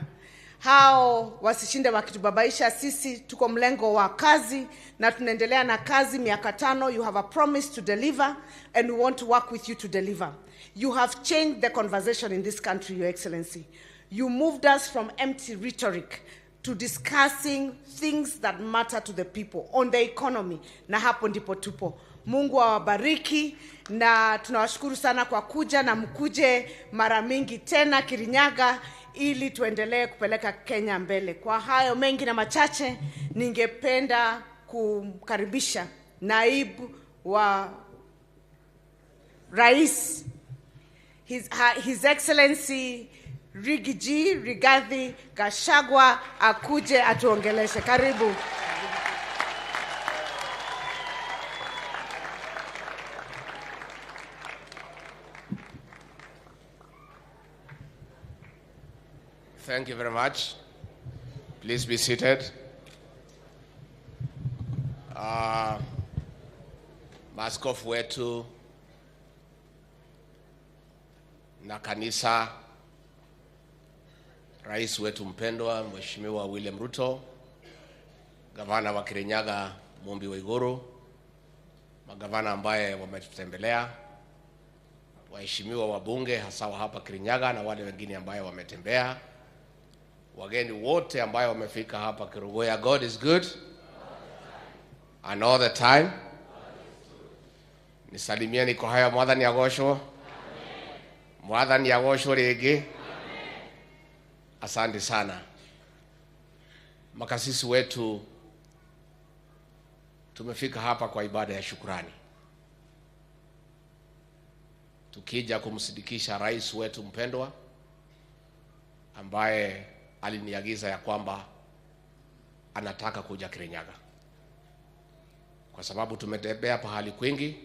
Hao wasishinde wakitubabaisha. Sisi tuko mlengo wa kazi na tunaendelea na kazi miaka 5. You have a promise to deliver, and we want to work with you to deliver. You have changed the conversation in this country, Your Excellency. You moved us from empty rhetoric to discussing things that matter to the people on the economy, na hapo ndipo tupo. Mungu awabariki, na tunawashukuru sana kwa kuja, na mkuje mara mingi tena Kirinyaga ili tuendelee kupeleka Kenya mbele. Kwa hayo mengi na machache, ningependa kumkaribisha naibu wa Rais, His Excellency Rigathi Gachagua, akuje atuongeleshe. Karibu. Thank you very much. Please be seated. Maaskofu wetu na kanisa, rais wetu mpendwa Mheshimiwa William Ruto, gavana wa Kirinyaga Mumbi Waiguru, magavana ambaye wametutembelea, waheshimiwa wabunge hasa wa hapa Kirinyaga na wale wengine ambaye wametembea, wageni wote ambaye wamefika hapa Kerugoya. God is good and all the time. Nisalimieni kwa haya mwadhani agosho. Mwathani agoshwo rĩngĩ. Asante sana. Makasisi wetu, tumefika hapa kwa ibada ya shukrani, tukija kumsidikisha rais wetu mpendwa ambaye aliniagiza ya kwamba anataka kuja Kirinyaga, kwa sababu tumetembea pahali kwingi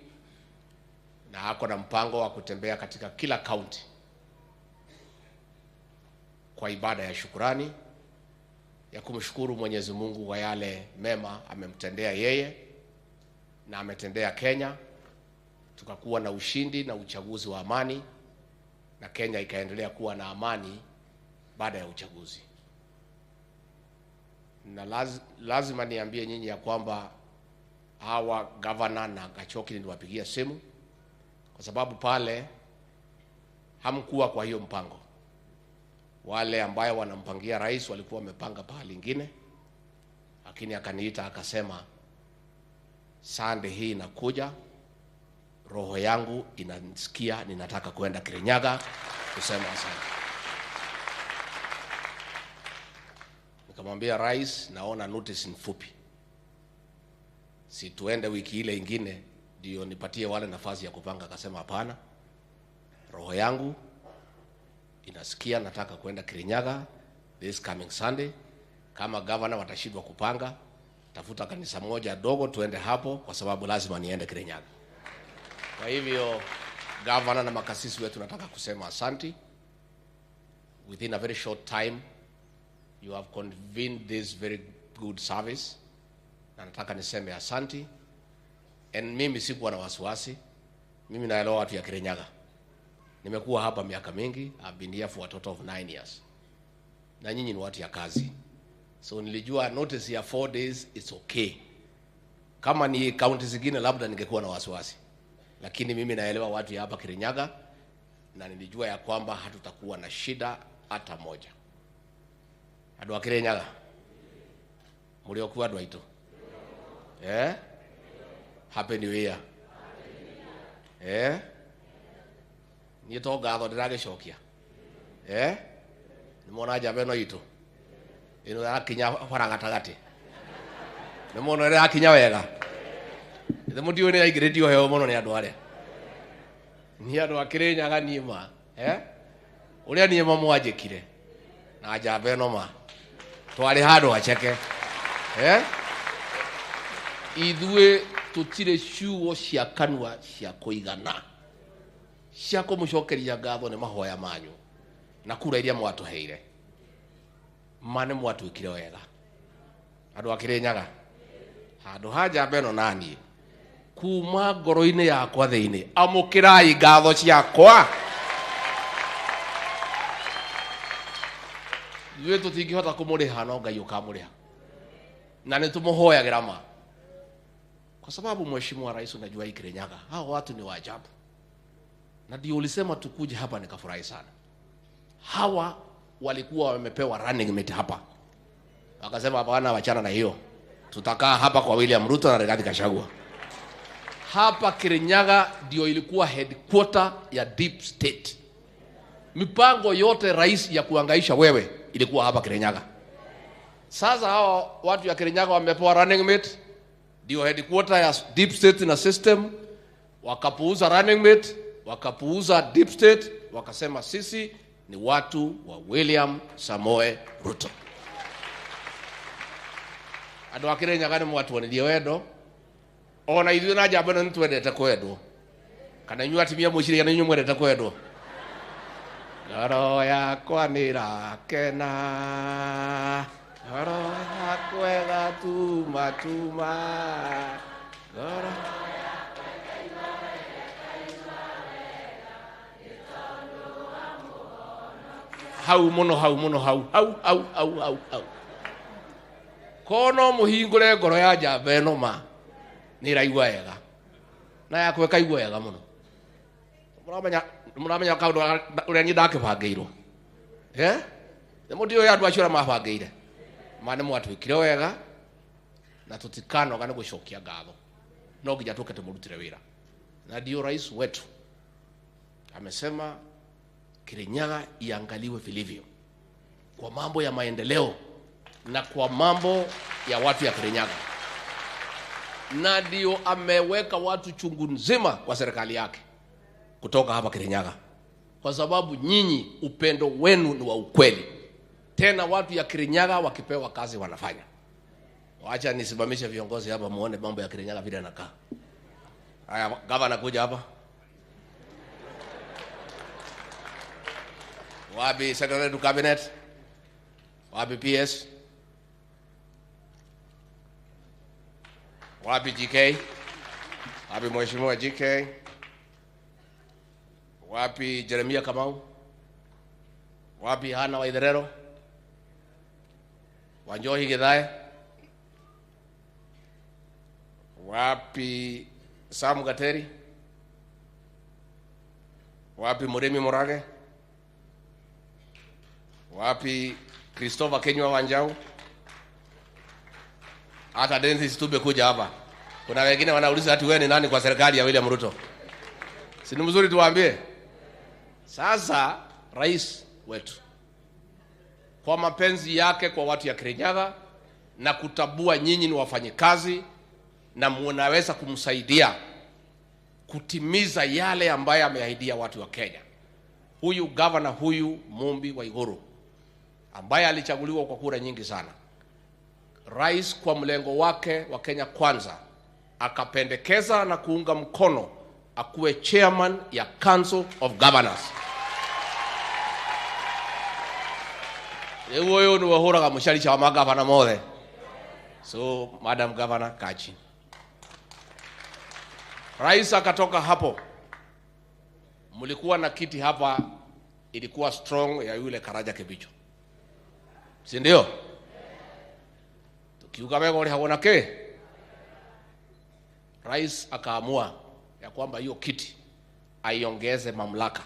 na hako na mpango wa kutembea katika kila county kwa ibada ya shukrani ya kumshukuru Mwenyezi Mungu kwa yale mema amemtendea yeye na ametendea Kenya. Tukakuwa na ushindi na uchaguzi wa amani, na Kenya ikaendelea kuwa na amani baada ya uchaguzi. Na lazima niambie nyinyi ya kwamba hawa governor na Gachoki niliwapigia simu, kwa sababu pale hamkuwa kwa hiyo mpango. Wale ambayo wanampangia rais walikuwa wamepanga pahali ingine, lakini akaniita akasema, Sunday hii inakuja, roho yangu inasikia ninataka kwenda Kirinyaga kusema asante. Nikamwambia rais, naona notice mfupi, si tuende wiki ile ingine ndio nipatie wale nafasi ya kupanga. Akasema hapana, roho yangu inasikia nataka kwenda Kirinyaga this coming Sunday. Kama governor watashindwa kupanga, tafuta kanisa moja dogo tuende hapo, kwa sababu lazima niende Kirinyaga. Kwa hivyo governor na makasisi wetu nataka kusema asante. Within a very short time you have convened this very good service, na nataka niseme asante. And mimi sikuwa na wasiwasi, mimi naelewa watu ya Kirinyaga. Nimekuwa hapa miaka mingi, I've been here for a total of 9 years. Na nyinyi ni watu ya kazi, so nilijua notice ya 4 days it's okay. Kama ni county zingine labda ningekuwa na wasiwasi, lakini mimi naelewa watu ya hapa Kirinyaga, na nilijua ya kwamba hatutakuwa na shida hata moja. Adu wa Kirinyaga, muliokuwa adu aito? Happy New Year. Ni to gatho ndirage cokia. Ni mona jabe no itu. Ino ya kinya faranga tagati. Ni mona ya kinya wega. Ithe mudio ni aigiredio heo muno ni andu aria. Ni andu a Kirinyaga nima. Uria ni mamwanjikire. Na jabe no ma. Twari handu acheke. Ithue tutire ciugo cia kanua cia kuigana cia kumucokeria ngatho ni mahoya manyu na kura iria mwatuheire mane mwatwikire wega. Andu a Kirinyaga, handu haja beno nani kuma ngoro-ini yakwa thiini amukirai ngatho ciakwa. Ithuĩ tutingihota kumuriha, no Ngai ukamuriha, na nitumuhoyagira ma, kwa sababu mheshimiwa rais, unajua hii Kirinyaga hao watu ni waajabu. Na ndio ulisema tukuje hapa, nikafurahi sana. Hawa walikuwa wamepewa running mate hapa, wakasema hapana, wachana na hiyo, tutakaa hapa kwa William Ruto na Rigathi Gachagua. Hapa Kirinyaga ndio ilikuwa headquarter ya deep state. Mipango yote rais ya kuangaisha wewe ilikuwa hapa Kirinyaga. Sasa hao watu ya Kirinyaga wamepewa running mate, ndio headquarter ya deep state na system, wakapuuza running mate, wakapuuza deep state, wakasema sisi ni watu wa William Samoe Ruto. Andu a Kirinyaga ni watu wanilie wendo, ona ithuĩ na njamba nĩ twendete kwendwo, kana inyuĩ atimia mũciria na inyuĩ mwendete kwendwo. Ngoro yakwa nĩ rakena, ngoro yakwa ĩgatuma tuma, ngoro hau muno hau kono muhingure ngoro ya njamba ĩno ma nĩ iraigua wega, na yakwa ĩkaigua wega muno. Muramenya kaundu uria ni ndakibangĩirwo, nĩ mũndũ ũyũ andu acio mabangĩire mane mwatwĩkire wega, na tutikanoga nĩ gũcokia ngatho, no nginya tũke tũmũrutĩre wĩra. Na ndio rais wetu amesema Kirinyaga iangaliwe vilivyo kwa mambo ya maendeleo na kwa mambo ya watu ya Kirinyaga. Na ndio ameweka watu chungu nzima kwa serikali yake kutoka hapa Kirinyaga, kwa sababu nyinyi upendo wenu ni wa ukweli. Tena watu ya Kirinyaga wakipewa kazi wanafanya. Wacha nisimamishe viongozi hapa muone mambo ya Kirinyaga vile yanakaa. Haya, gavana kuja hapa. Wapi secretary to cabinet? Wapi PS? Wapi GK? Wapi Mheshimiwa GK? Wapi Jeremia Kamau? Wapi Hana Waitherero? Wanjohi Githae? Wapi Sam Gateri? Wapi Muremi Murage? Wapi Christopher Kenywa Wanjau? Hata Dennis Tube kuja hapa. Kuna wengine wanauliza ati wewe ni nani kwa serikali ya William Ruto? Si ni mzuri tuwaambie? Sasa rais wetu kwa mapenzi yake kwa watu ya Kirinyaga na kutabua nyinyi ni wafanyikazi na mnaweza kumsaidia kutimiza yale ambayo ameahidia watu wa Kenya. Huyu governor huyu Mumbi wa Iguru ambaye alichaguliwa kwa kura nyingi sana, rais kwa mlengo wake wa Kenya Kwanza akapendekeza na kuunga mkono akuwe chairman ya Council of Governors. Ewo ni wahora kama mshari cha magavana mole. So Madam Governor Kachi. Rais akatoka hapo. Mlikuwa na kiti hapa ilikuwa strong ya yule Karaja Kibicho. Si ndio? Tukiuka mego ile haona ke. Rais akaamua ya kwamba hiyo kiti aiongeze mamlaka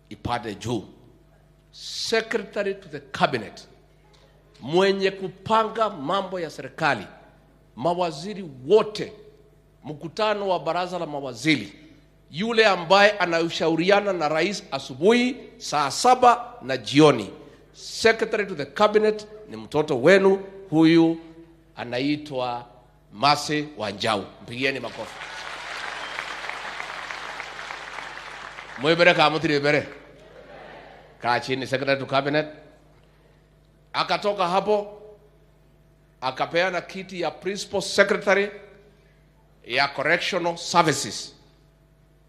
ipande juu. Secretary to the cabinet, mwenye kupanga mambo ya serikali, mawaziri wote, mkutano wa baraza la mawaziri, yule ambaye anaushauriana na rais asubuhi saa 7 na jioni. Secretary to the cabinet ni mtoto wenu huyu anaitwa Mase Wanjau. Mpigieni makofi. Mwebere kama tiribere. Kachini secretary to cabinet. Akatoka hapo akapeana kiti ya principal secretary ya correctional services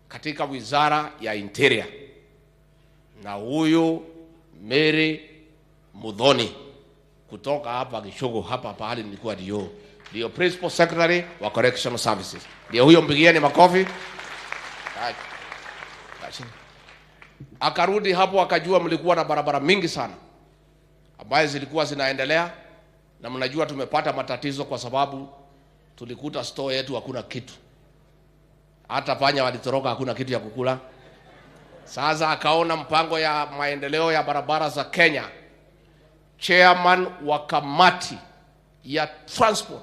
katika wizara ya interior. Na huyu Mary Mudhoni kutoka hapa Gishugu hapa pahali nilikuwa ndio principal secretary wa correctional services. Ndio huyo, mpigieni makofi. Akarudi hapo akajua mlikuwa na barabara mingi sana ambaye zilikuwa zinaendelea, na mnajua tumepata matatizo kwa sababu tulikuta store yetu hakuna kitu. Hata panya walitoroka, hakuna kitu ya kukula. Sasa akaona mpango ya maendeleo ya barabara za Kenya. Chairman wa kamati ya transport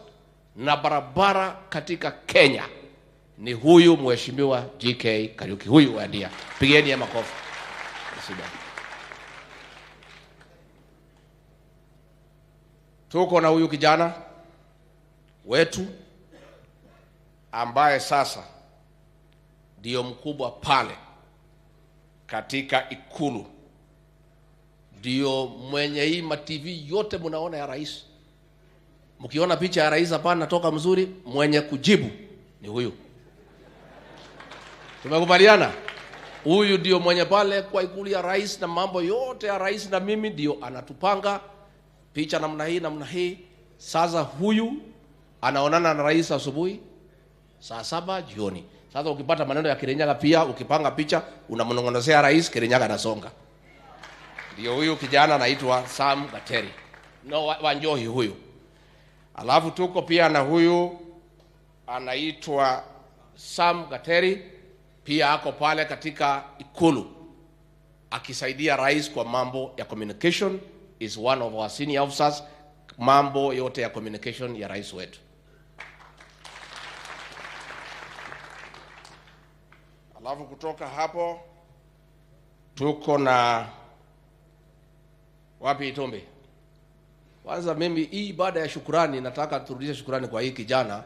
na barabara katika Kenya ni huyu Mheshimiwa GK Kariuki, huyu wadia. Pigeni ya makofi. Tuko na huyu kijana wetu ambaye sasa ndio mkubwa pale katika Ikulu, ndio mwenye hii ma TV yote mnaona ya rais. Mkiona picha ya rais hapa natoka mzuri, mwenye kujibu ni huyu. Tumekubaliana? Huyu ndio mwenye pale kwa Ikulu ya rais na mambo yote ya rais, na mimi ndio anatupanga picha namna hii. Sasa huyu anaonana na rais asubuhi saa 7 jioni. Sasa ukipata maneno ya Kirinyaga pia ukipanga picha unamnong'onezea rais, Kirinyaga anasonga. Ndio huyu kijana anaitwa Sam Gateri. No, Wanjohi huyu. Alafu tuko pia na huyu anaitwa Sam Gateri, pia ako pale katika Ikulu akisaidia rais kwa mambo ya communication, is one of our senior officers, mambo yote ya communication ya rais wetu. Alafu kutoka hapo Tuko na wapi Itombe? Kwanza mimi hii baada ya shukrani nataka turudishe shukrani kwa hii kijana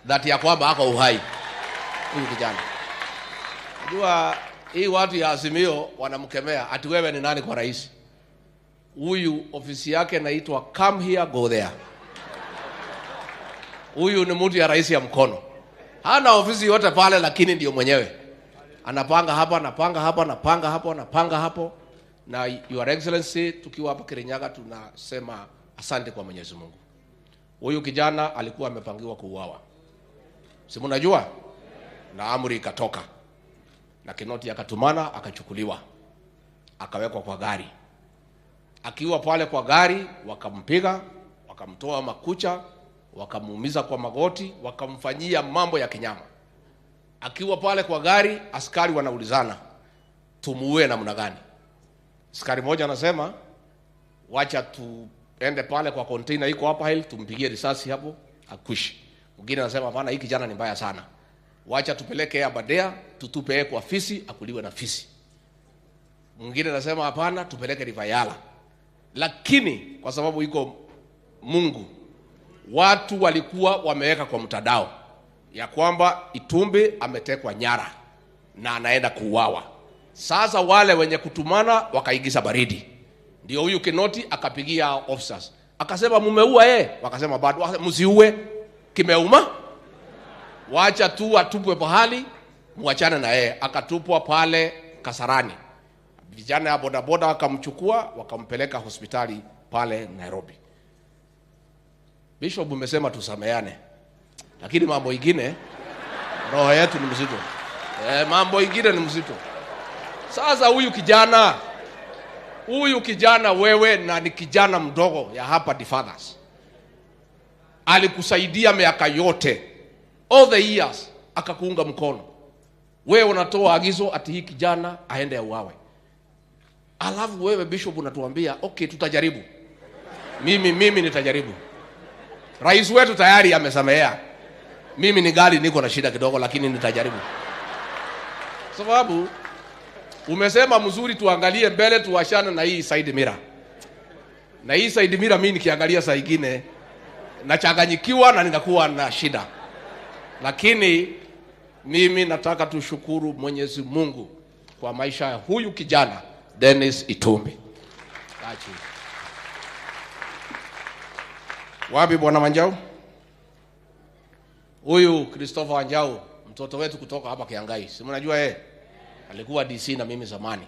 dhati ya kwamba ako uhai. Huyu kijana. Unajua hii watu ya Azimio wanamkemea ati wewe ni nani kwa rais? Huyu ofisi yake inaitwa come here go there. Huyu ni mtu ya rais ya mkono. Hana ofisi yote pale lakini ndio mwenyewe. Anapanga hapa, anapanga hapa, anapanga hapo, anapanga hapo. Na Your Excellency, tukiwa hapa Kirinyaga tunasema asante kwa Mwenyezi Mungu. Huyu kijana alikuwa amepangiwa kuuawa. Si mnajua? Na amri ikatoka. Na Kinoti akatumana akachukuliwa. Akawekwa kwa gari. Akiwa pale kwa gari wakampiga, wakamtoa makucha, wakamuumiza kwa magoti, wakamfanyia mambo ya kinyama. Akiwa pale kwa gari, askari wanaulizana, tumuue namna gani? Askari mmoja anasema, wacha tuende pale kwa container iko hapa hili, tumpigie risasi hapo, akwishi. Mwingine anasema, hapana, hii kijana ni mbaya sana. Wacha tupeleke Abadea, tutupe kwa fisi, akuliwe na fisi. Mwingine anasema, hapana, tupeleke Rivayala. Lakini kwa sababu iko Mungu, watu walikuwa wameweka kwa mtandao ya kwamba Itumbi ametekwa nyara na anaenda kuuawa. Sasa wale wenye kutumana wakaigiza baridi. Ndio huyu Kinoti akapigia officers. Akasema mumeua wakasema bado, msiue, kimeuma. Wacha tu atupwe pahali, muachane na yeye. Akatupwa pale Kasarani. Vijana ya bodaboda wakamchukua, wakampeleka hospitali pale Nairobi. Bishop umesema tusameane. Lakini mambo ingine roho yetu ni mzito. Mambo ingine ni mzito. Sasa huyu kijana wewe na ni kijana mdogo ya hapa the fathers. Alikusaidia miaka yote. All the years akakuunga mkono. Wewe unatoa agizo ati hii kijana aende auawe. Alafu wewe Bishop unatuambia okay tutajaribu. Mimi nitajaribu. Rais wetu tayari amesamehea. Mimi ni gari niko na shida kidogo lakini nitajaribu. Sababu umesema mzuri tuangalie mbele tuwashane na hii side mirror. Na hii side mirror mimi nikiangalia saa nyingine nachanganyikiwa na ninakuwa na shida. Lakini mimi nataka tushukuru Mwenyezi Mungu kwa maisha ya huyu kijana Dennis Itumbi. Wapi bwana Wanjau? Huyu Christopher Wanjau, mtoto wetu kutoka hapa Kiangai. Si mnajua yeye? Alikuwa DC na mimi zamani.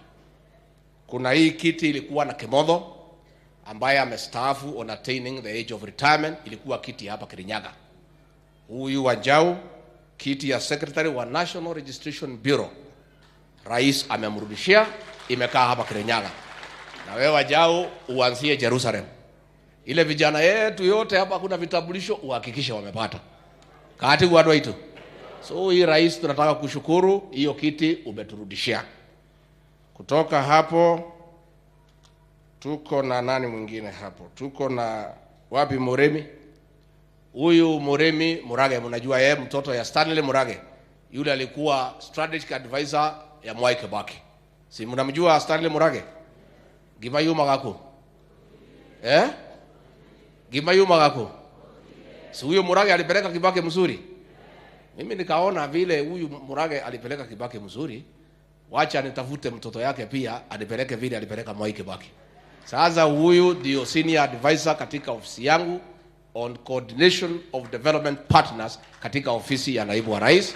Kuna hii kiti ilikuwa na Kemodho ambaye amestaafu on attaining the age of retirement, ilikuwa kiti hapa Kirinyaga. Huyu Wanjau kiti ya secretary wa National Registration Bureau. Rais amemrudishia, imekaa hapa Kirinyaga. Na wewe Wanjau uanzie Jerusalem. Ile vijana yetu yote hapa kuna vitambulisho uhakikishe wamepata. Kati watu wetu. So hii rais tunataka kushukuru hiyo kiti umeturudishia. Kutoka hapo tuko na nani mwingine hapo? Tuko na wapi Muremi? Huyu Muremi Murage mnajua yeye mtoto ya Stanley Murage. Yule alikuwa strategic advisor ya Mwai Kibaki. Si mnamjua Stanley Murage? Gimayuma gako. Gimayuma gako. Si huyo Murage alipeleka Kibaki mzuri. Mimi nikaona vile huyu Murage alipeleka Kibaki mzuri, wacha nitafute mtoto yake pia anipeleke vile alipeleka Mwai Kibaki. Sasa huyu ndio senior advisor katika ofisi yangu on coordination of development partners katika ofisi ya naibu wa rais.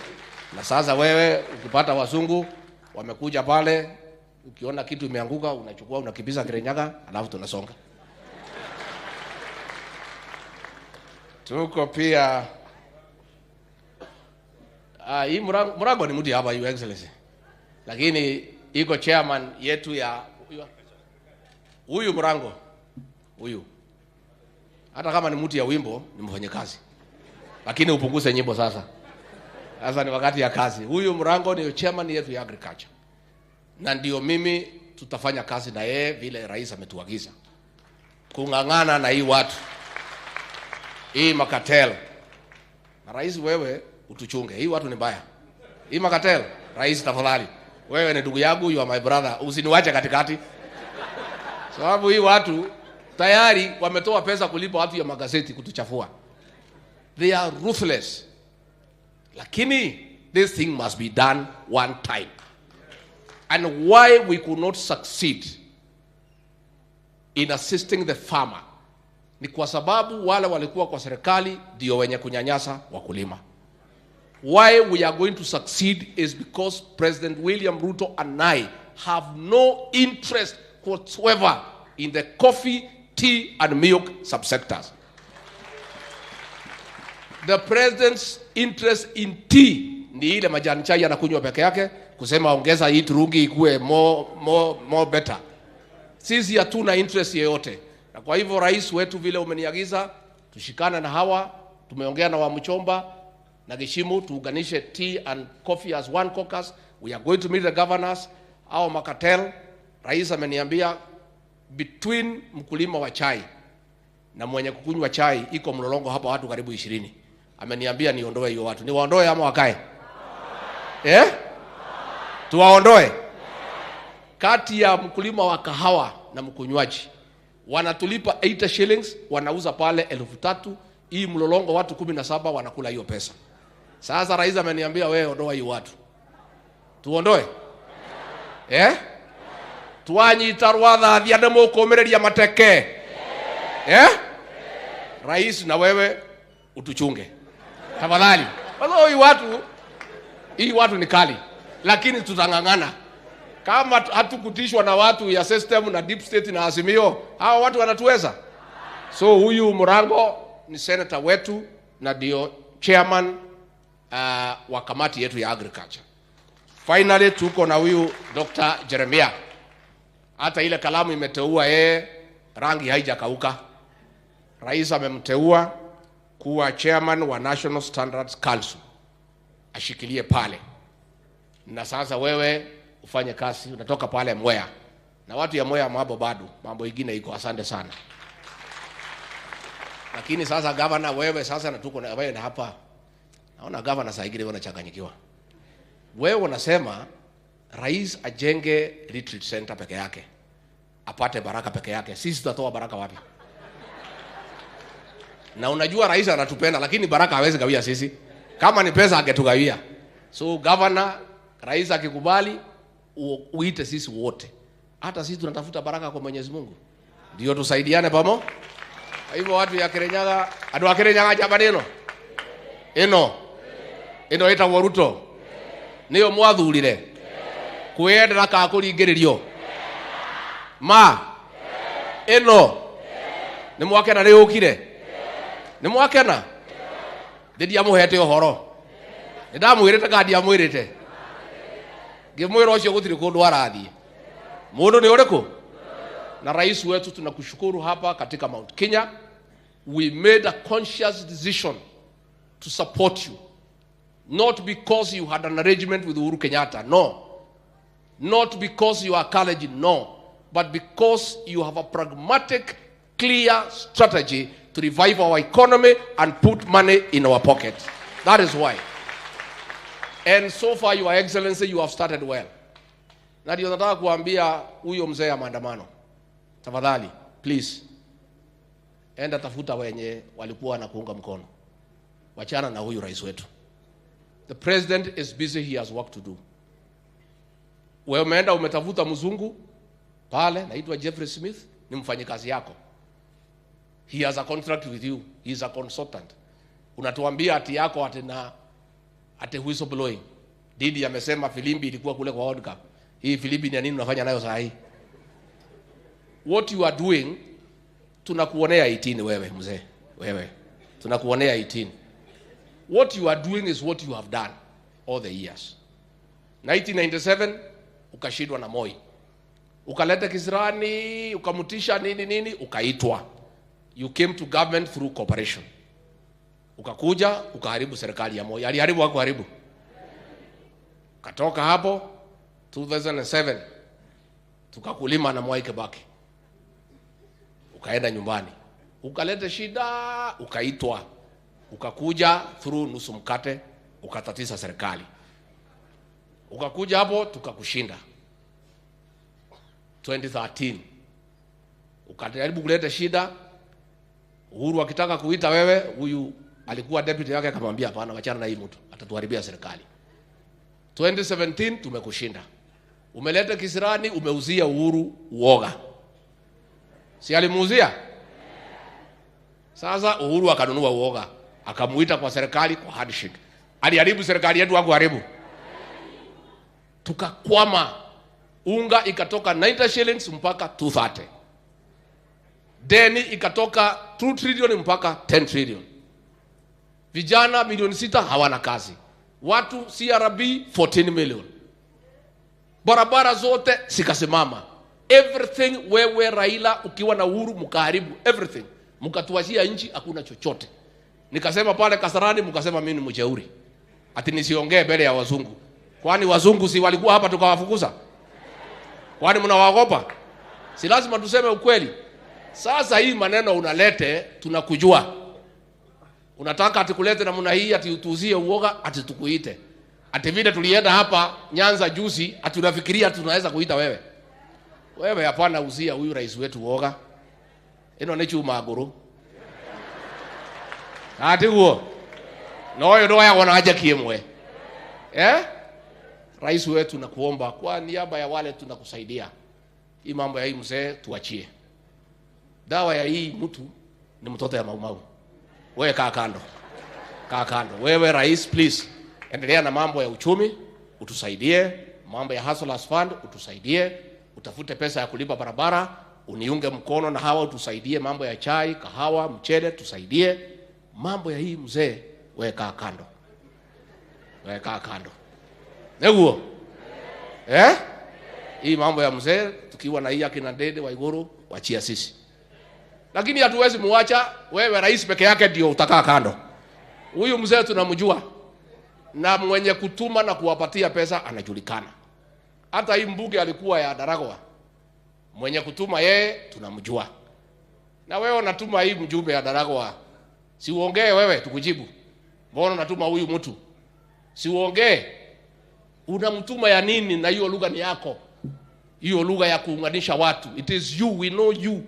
Na sasa wewe ukipata wazungu wamekuja pale, ukiona kitu imeanguka unachukua unakimbiza Kirinyaga alafu tunasonga. Tuko pia hii Murago ni mudi hapa Your Excellency. Lakini iko chairman yetu ya huyu Murango. Huyu. Hata kama ni mtu ya wimbo ni mfanyakazi. Lakini upunguze nyimbo sasa. Sasa ni wakati ya kazi. Huyu Murango ni chairman yetu ya agriculture. Na ndio mimi tutafanya kazi na yeye vile rais ametuagiza. Kungangana na hii watu. Hii makatel. Na rais wewe utuchunge. Hii watu ni mbaya. Hii makatel, rais tafadhali. Wewe ni ndugu yangu, you are my brother. Usiniwache katikati. Sababu hii watu tayari wametoa pesa kulipa watu ya magazeti kutuchafua. They are ruthless. Lakini this thing must be done one time. And why we could not succeed in assisting the farmer ni kwa sababu wale walikuwa kwa serikali ndio wenye kunyanyasa wakulima. Why we are going to succeed is because President William Ruto and I have no interest whatsoever in the coffee, tea and milk subsectors. The president's interest in tea ni ile majani chai anakunywa peke yake, kusema ongeza hii turungi ikuwe more better. Sisi hatuna interest yeyote. Na kwa hivyo rais wetu vile umeniagiza tushikane na hawa, tumeongea na Wamchomba na Gishimu tuunganishe tea and coffee as one caucus. We are going to meet the governors au makatel. Rais ameniambia between mkulima wa chai na mwenye kukunywa chai iko mlolongo hapa watu karibu 20. Ameniambia niondoe hiyo watu. Niwaondoe ama wakae? Tuwaondoe. Kati ya mkulima wa kahawa na mkunywaji wanatulipa 80 shillings, wanauza pale 3,000. Hii mlolongo watu 17 wanakula hiyo pesa. Sasa rais ameniambia wewe ondoa hiyo watu. Tuondoe? Tuanyita rwatha thiane mukumireria mateke. Rais na wewe utuchunge. Tafadhali. Hii watu ni kali. Lakini tutangangana. Kama hatukutishwa na watu ya system na deep state na Azimio, hawa watu wanatuweza. So huyu Murango ni senator wetu na ndio chairman wa kamati yetu ya agriculture. Finally tuko na huyu Dr. Jeremiah. Hata ile kalamu imeteua yeye, rangi haijakauka. Rais amemteua kuwa chairman wa National Standards Council. Ashikilie pale. Na sasa wewe ufanye kazi, unatoka pale Mwea. Na watu ya Mwea mambo bado, mambo mengine iko. Asante sana. Lakini sasa governor wewe sasa na tuko na wewe na hapa. Naona governor saa ingine wanachanganyikiwa. Wewe unasema rais ajenge retreat center peke yake. Apate baraka peke yake. Sisi tutatoa baraka wapi? Na unajua rais anatupenda lakini baraka hawezi gawia sisi. Kama ni pesa angetugawia. So governor, rais akikubali uite sisi wote. Hata sisi tunatafuta baraka kwa Mwenyezi Mungu. Ndio tusaidiane pamoja. Kwa hivyo watu ya Kirinyaga, adu wa Kirinyaga jabaneno. Eno eta Ruto. Niyo mwathurire. Kwendera ka kuringiririo. Ma. Eno. Ni mwakena ri ukire. Ni mwakena. Ndi amuhete uhoro. Ndamwirite kandi amwirite. Ngimwira ucio gutiri kundu arathie. Mundu ni uriku? Na rais wetu tunakushukuru hapa katika Mount Kenya. We made a conscious decision to support you. Not because you had an arrangement with Uhuru Kenyatta, no. Not because you are college, no. But because you have a pragmatic, clear strategy to revive our economy and put money in our pocket. That is why. And so far, Your Excellency, you have started well. Na ndio nataka kuambia huyo mzee ya maandamano. Tafadhali, please. Enda tafuta wenye walikuwa na kuunga mkono. Wachana na huyu rais wetu. The president is busy, he has work to do. Wewe umeenda umetafuta mzungu pale naitwa Jeffrey Smith, ni mfanyikazi yako. He has a contract with you. He is a consultant. Unatuambia ati yako ati whistleblowing. Didi amesema filimbi ilikuwa kule kwa World Cup. Hii filimbi ni nini unafanya nayo saa hii? What you are doing, tunakuonea 18 wewe mzee. Wewe. Tunakuonea 18. What you are doing is what you have done all the years. 1997 ukashindwa na Moi. Ukaleta kisirani, ukamutisha nini, ukaitwa. You came to government through cooperation. Ukakuja, ukaharibu serikali ya Moi. Aliharibu wako haribu. Katoka hapo 2007 tukakulima na Mwai Kibaki. Ukaenda nyumbani. Ukaleta shida, ukaitwa. Ukakuja through nusu mkate, ukatatiza serikali. Ukakuja hapo tukakushinda 2013. Ukajaribu kuleta shida. Uhuru akitaka kuita wewe, huyu alikuwa deputy yake akamwambia hapana, wachana na hii mtu, atatuharibia serikali. 2017 tumekushinda. Umeleta kisirani, umeuzia Uhuru uoga. Si alimuuzia? Sasa Uhuru akanunua uoga, akamuita kwa serikali kwa handshake. Aliharibu serikali yetu wako haribu. Tukakwama. Unga ikatoka 90 shillings mpaka 230. Deni ikatoka 2 trillion mpaka 10 trillion. Vijana milioni 6 hawana kazi. Watu CRB 14 million. Barabara zote sikasimama. Everything wewe Raila ukiwa na Uhuru mkaharibu everything. Mkatuachia nchi hakuna chochote. Nikasema pale Kasarani mkasema mimi ni mjeuri. Ati nisiongee mbele ya wazungu. Kwani wazungu si walikuwa hapa tukawafukuza? Kwani mnawaogopa? Si lazima tuseme ukweli. Sasa hii maneno unalete tunakujua. Unataka atikulete namna hii ati utuzie uoga ati tukuite. Ati vile tulienda hapa Nyanza juzi ati unafikiria tunaweza kuita wewe. Wewe hapana uzia huyu rais wetu uoga. Eno ni chuma guru. Ati huo. Noyo ndo yako na haja kiemwe. Rais wetu nakuomba kwa niaba ya wale tunakusaidia. Hii mambo ya hii mzee tuachie. Dawa ya hii mtu ni mtoto ya maumau. Wewe kaa kando. Kaa kando. Wewe rais please endelea na mambo ya uchumi, utusaidie, mambo ya Hustlers Fund utusaidie, utafute pesa ya kulipa barabara, uniunge mkono na hawa utusaidie mambo ya chai, kahawa, mchele tusaidie. Mambo ya hii mzee wewe kaa kando. Wewe kaa kando. Neguo. Hii mambo ya mzee tukiwa na hii akina Dede Waiguru wachia sisi. Lakini hatuwezi muacha wewe rais peke yake ndio utakaa kando. Huyu mzee tunamjua. Na mwenye kutuma na kuwapatia pesa anajulikana. Hata hii mbunge alikuwa ya Daragwa. Mwenye kutuma yeye tunamjua. Na wewe unatuma hii mjumbe ya Daragwa. Si uongee wewe tukujibu. Mbona unatuma huyu mtu? Si uongee. Unamtuma ya nini na hiyo lugha ni yako? Hiyo lugha ya kuunganisha watu. It is you, we know you.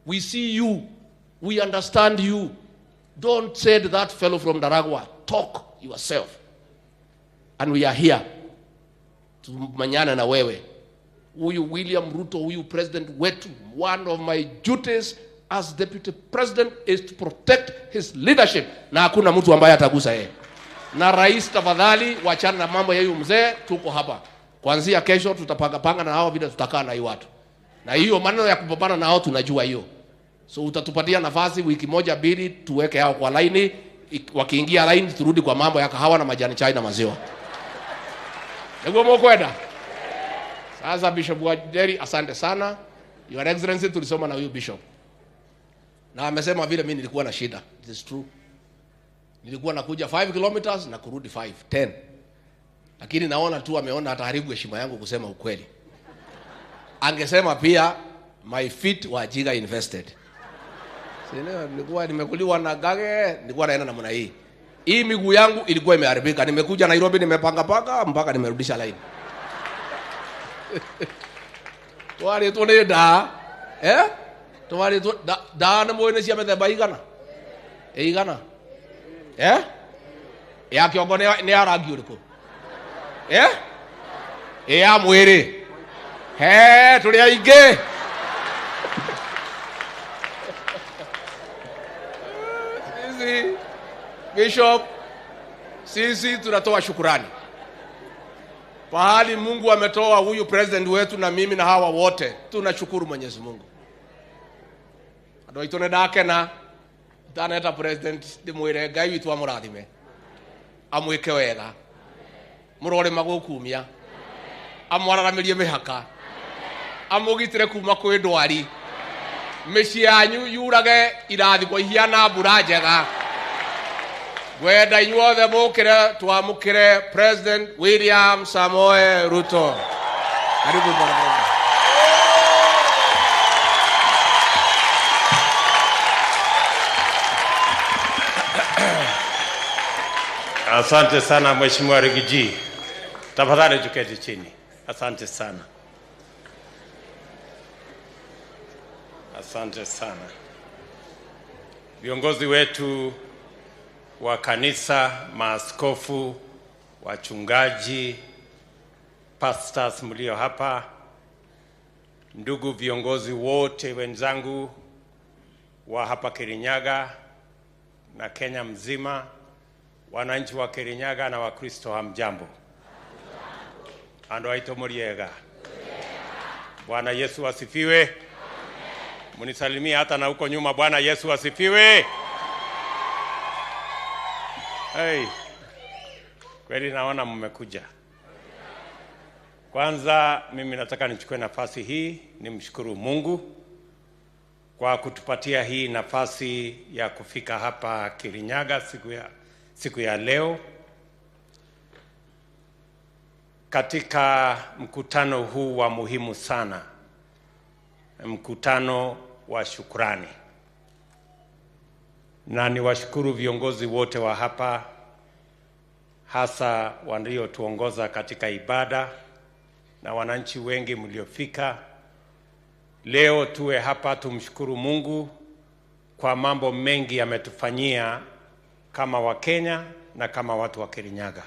We see you. We understand you. Don't say that fellow from Daragwa. Talk yourself. And we are here. Tumanyana na wewe. Huyu William Ruto, huyu president wetu. One of my duties as deputy president is to protect his leadership. Na hakuna mtu ambaye atagusa yeye. Na rais tafadhali wachana na mambo ya huyu mzee, tuko hapa. Kuanzia kesho tutapanga na hao vile tutakaa na hiyo watu. Na hiyo maneno ya kupambana na hao tunajua hiyo. So utatupatia nafasi wiki moja mbili tuweke hao kwa line, wakiingia line turudi kwa mambo ya kahawa na majani chai na maziwa. Ndio mkwenda. Sasa Bishop Waderi asante sana. Your Excellency tulisoma na huyu bishop. Na amesema vile mimi nilikuwa na shida. It is true. Nilikuwa nakuja 5 kilometers na kurudi 10. Lakini naona tu ameona ataharibu heshima yangu kusema ukweli. Angesema pia my feet were jiga invested. Sina nilikuwa nimekuliwa na gage, nilikuwa naenda namna hii. Hii miguu yangu ilikuwa imeharibika. Nimekuja Nairobi nimepanga mpaka nimerudisha line. Tuwali tuone da. Tuwali tu da na moyo nisi amethemba igana. Igana. Ya kiongo ni arangi uriko. Ya mwiri. Tuli aingi. Sisi Bishop, sisi tunatoa shukrani. Pahali Mungu ametoa huyu president wetu na mimi na hawa wote, tunashukuru Mwenyezi Mungu. Ado itone dake na taneta president ndimwire Ngai witu amurathime. Amwike wega. Murore magukumia. Amwararamirie mihaka. Amugitire kuma kwi ndwari. Mĩciĩ yanyu yurage irathimo ihiana mbura njega. Gwenda inyuothe mũkĩre twamũkĩre President William Samoei Ruto. Karibu bwana. Asante sana Mheshimiwa Rigiji. Tafadhali tuketi chini. Asante sana. Asante sana. Viongozi wetu wa kanisa, maaskofu, wachungaji, pastors mlio hapa, ndugu viongozi wote wenzangu wa hapa Kirinyaga na Kenya mzima, wananchi wa Kirinyaga na Wakristo, hamjambo. Ando aito muriega. Bwana Yesu asifiwe. Munisalimia hata na huko nyuma. Bwana Yesu asifiwe. Hey. Kweli naona mmekuja. Kwanza mimi nataka nichukue nafasi hii nimshukuru Mungu kwa kutupatia hii nafasi ya kufika hapa Kirinyaga siku ya leo katika mkutano huu wa muhimu sana, mkutano wa shukrani. Na niwashukuru viongozi wote wa hapa, hasa waliotuongoza katika ibada na wananchi wengi mliofika. Leo tuwe hapa tumshukuru Mungu kwa mambo mengi ametufanyia kama Wakenya na kama watu wa Kirinyaga.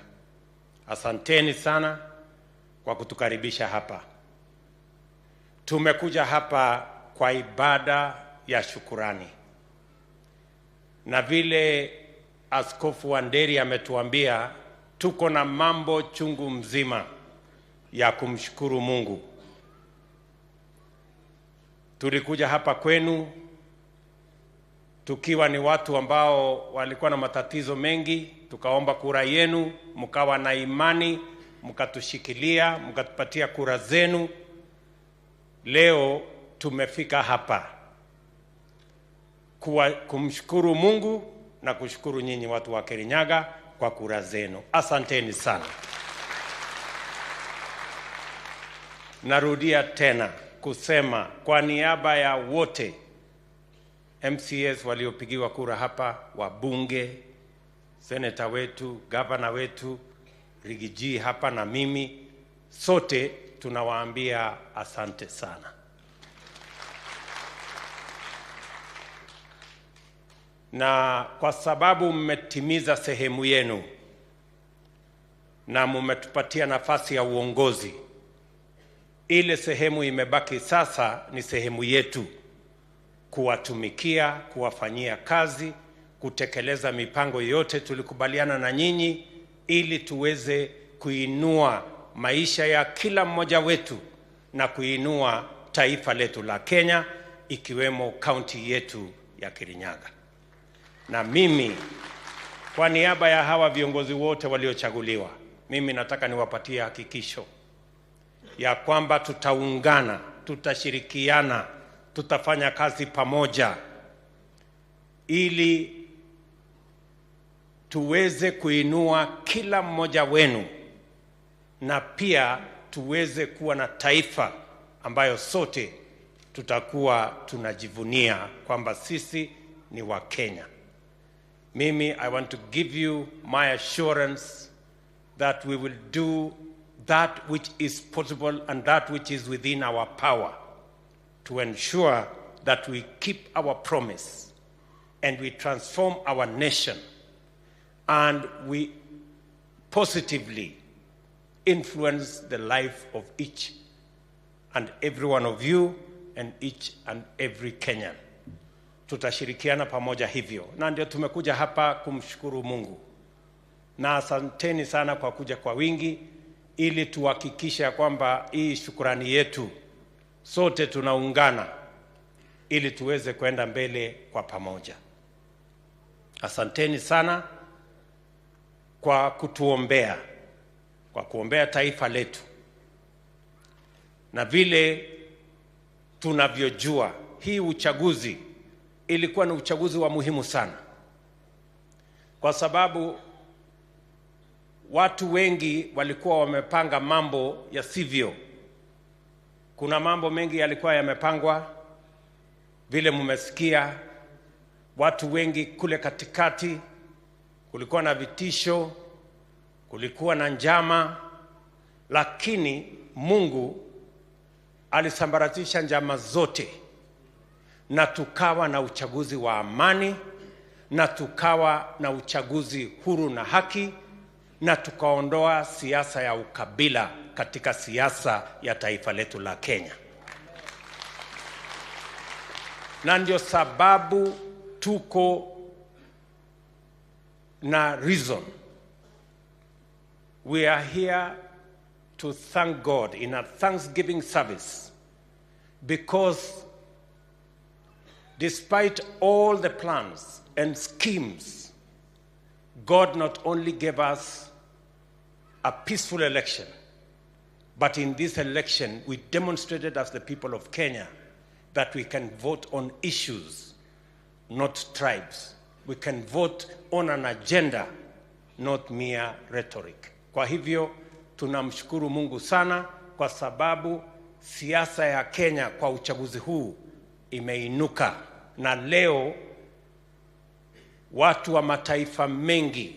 Asanteni sana kwa kutukaribisha hapa. Tumekuja hapa kwa ibada ya shukurani. Na vile Askofu Wanderi ametuambia, tuko na mambo chungu mzima ya kumshukuru Mungu. Tulikuja hapa kwenu tukiwa ni watu ambao walikuwa na matatizo mengi, tukaomba kura yenu, mkawa na imani, mkatushikilia, mkatupatia kura zenu. Leo tumefika hapa kumshukuru Mungu na kushukuru nyinyi watu wa Kirinyaga kwa kura zenu. Asanteni sana. Narudia tena kusema kwa niaba ya wote MCS waliopigiwa kura hapa, wabunge, seneta wetu, gavana wetu, Rigiji hapa na mimi, sote tunawaambia asante sana. Na kwa sababu mmetimiza sehemu yenu na mmetupatia nafasi ya uongozi, ile sehemu imebaki sasa ni sehemu yetu kuwatumikia, kuwafanyia kazi, kutekeleza mipango yote tulikubaliana na nyinyi, ili tuweze kuinua maisha ya kila mmoja wetu na kuinua taifa letu la Kenya, ikiwemo kaunti yetu ya Kirinyaga. Na mimi kwa niaba ya hawa viongozi wote waliochaguliwa, mimi nataka niwapatie hakikisho ya kwamba tutaungana, tutashirikiana, tutafanya kazi pamoja ili tuweze kuinua kila mmoja wenu, na pia tuweze kuwa na taifa ambayo sote tutakuwa tunajivunia kwamba sisi ni wa Kenya. Mimi, I want to give you my assurance that we will do that which is possible and that which is within our power to ensure that we keep our promise and we transform our nation and we positively influence the life of each and every one of you and each and every Kenyan. Tutashirikiana pamoja hivyo. Na ndio tumekuja hapa kumshukuru Mungu. Na asanteni sana kwa kuja kwa wingi, ili tuhakikishe kwamba hii shukrani yetu sote tunaungana ili tuweze kwenda mbele kwa pamoja. Asanteni sana kwa kutuombea, kwa kuombea taifa letu. Na vile tunavyojua, hii uchaguzi ilikuwa ni uchaguzi wa muhimu sana, kwa sababu watu wengi walikuwa wamepanga mambo ya sivyo. Kuna mambo mengi yalikuwa yamepangwa, vile mmesikia. Watu wengi kule katikati kulikuwa na vitisho, kulikuwa na njama, lakini Mungu alisambaratisha njama zote na tukawa na uchaguzi wa amani, na tukawa na uchaguzi huru na haki, na tukaondoa siasa ya ukabila katika siasa ya taifa letu la Kenya. Na ndio sababu tuko na reason. We are here to thank God in a thanksgiving service, because despite all the plans and schemes, God not only gave us a peaceful election, but in this election we demonstrated as the people of Kenya that we can vote on issues, not tribes. We can vote on an agenda, not mere rhetoric. Kwa hivyo tunamshukuru Mungu sana kwa sababu siasa ya Kenya kwa uchaguzi huu imeinuka, na leo watu wa mataifa mengi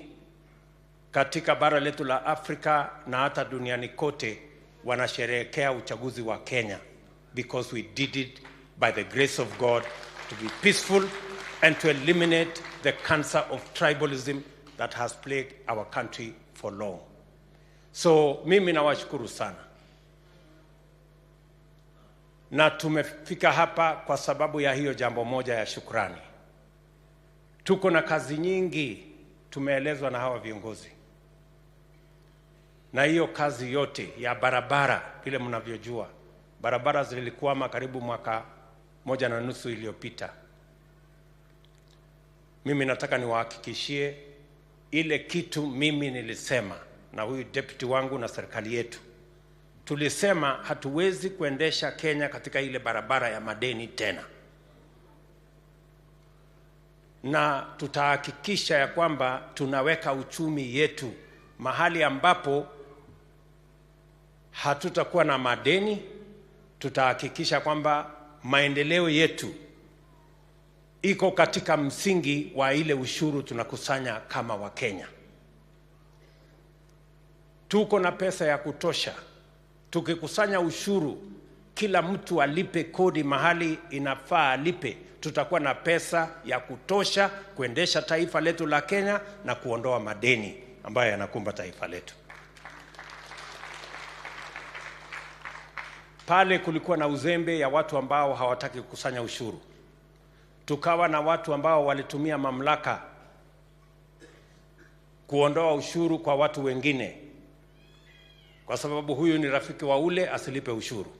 katika bara letu la Afrika na hata duniani kote wanasherehekea uchaguzi wa Kenya, because we did it by the grace of God to be peaceful and to eliminate the cancer of tribalism that has plagued our country for long. So mimi nawashukuru sana, na tumefika hapa kwa sababu ya hiyo jambo moja ya shukrani. Tuko na kazi nyingi tumeelezwa na hawa viongozi, na hiyo kazi yote ya barabara, vile mnavyojua barabara zilikwama karibu mwaka 1.5 iliyopita. Mimi nataka niwahakikishie ile kitu mimi nilisema na huyu deputy wangu na serikali yetu. Tulisema hatuwezi kuendesha Kenya katika ile barabara ya madeni tena, na tutahakikisha ya kwamba tunaweka uchumi yetu mahali ambapo hatutakuwa na madeni. Tutahakikisha kwamba maendeleo yetu iko katika msingi wa ile ushuru tunakusanya kama wa Kenya. Tuko na pesa ya kutosha. Tukikusanya ushuru, kila mtu alipe kodi mahali inafaa alipe, tutakuwa na pesa ya kutosha kuendesha taifa letu la Kenya na kuondoa madeni ambayo yanakumba taifa letu. Pale kulikuwa na uzembe ya watu ambao hawataki kukusanya ushuru. Tukawa na watu ambao walitumia mamlaka kuondoa ushuru kwa watu wengine, kwa sababu huyu ni rafiki wa ule asilipe ushuru,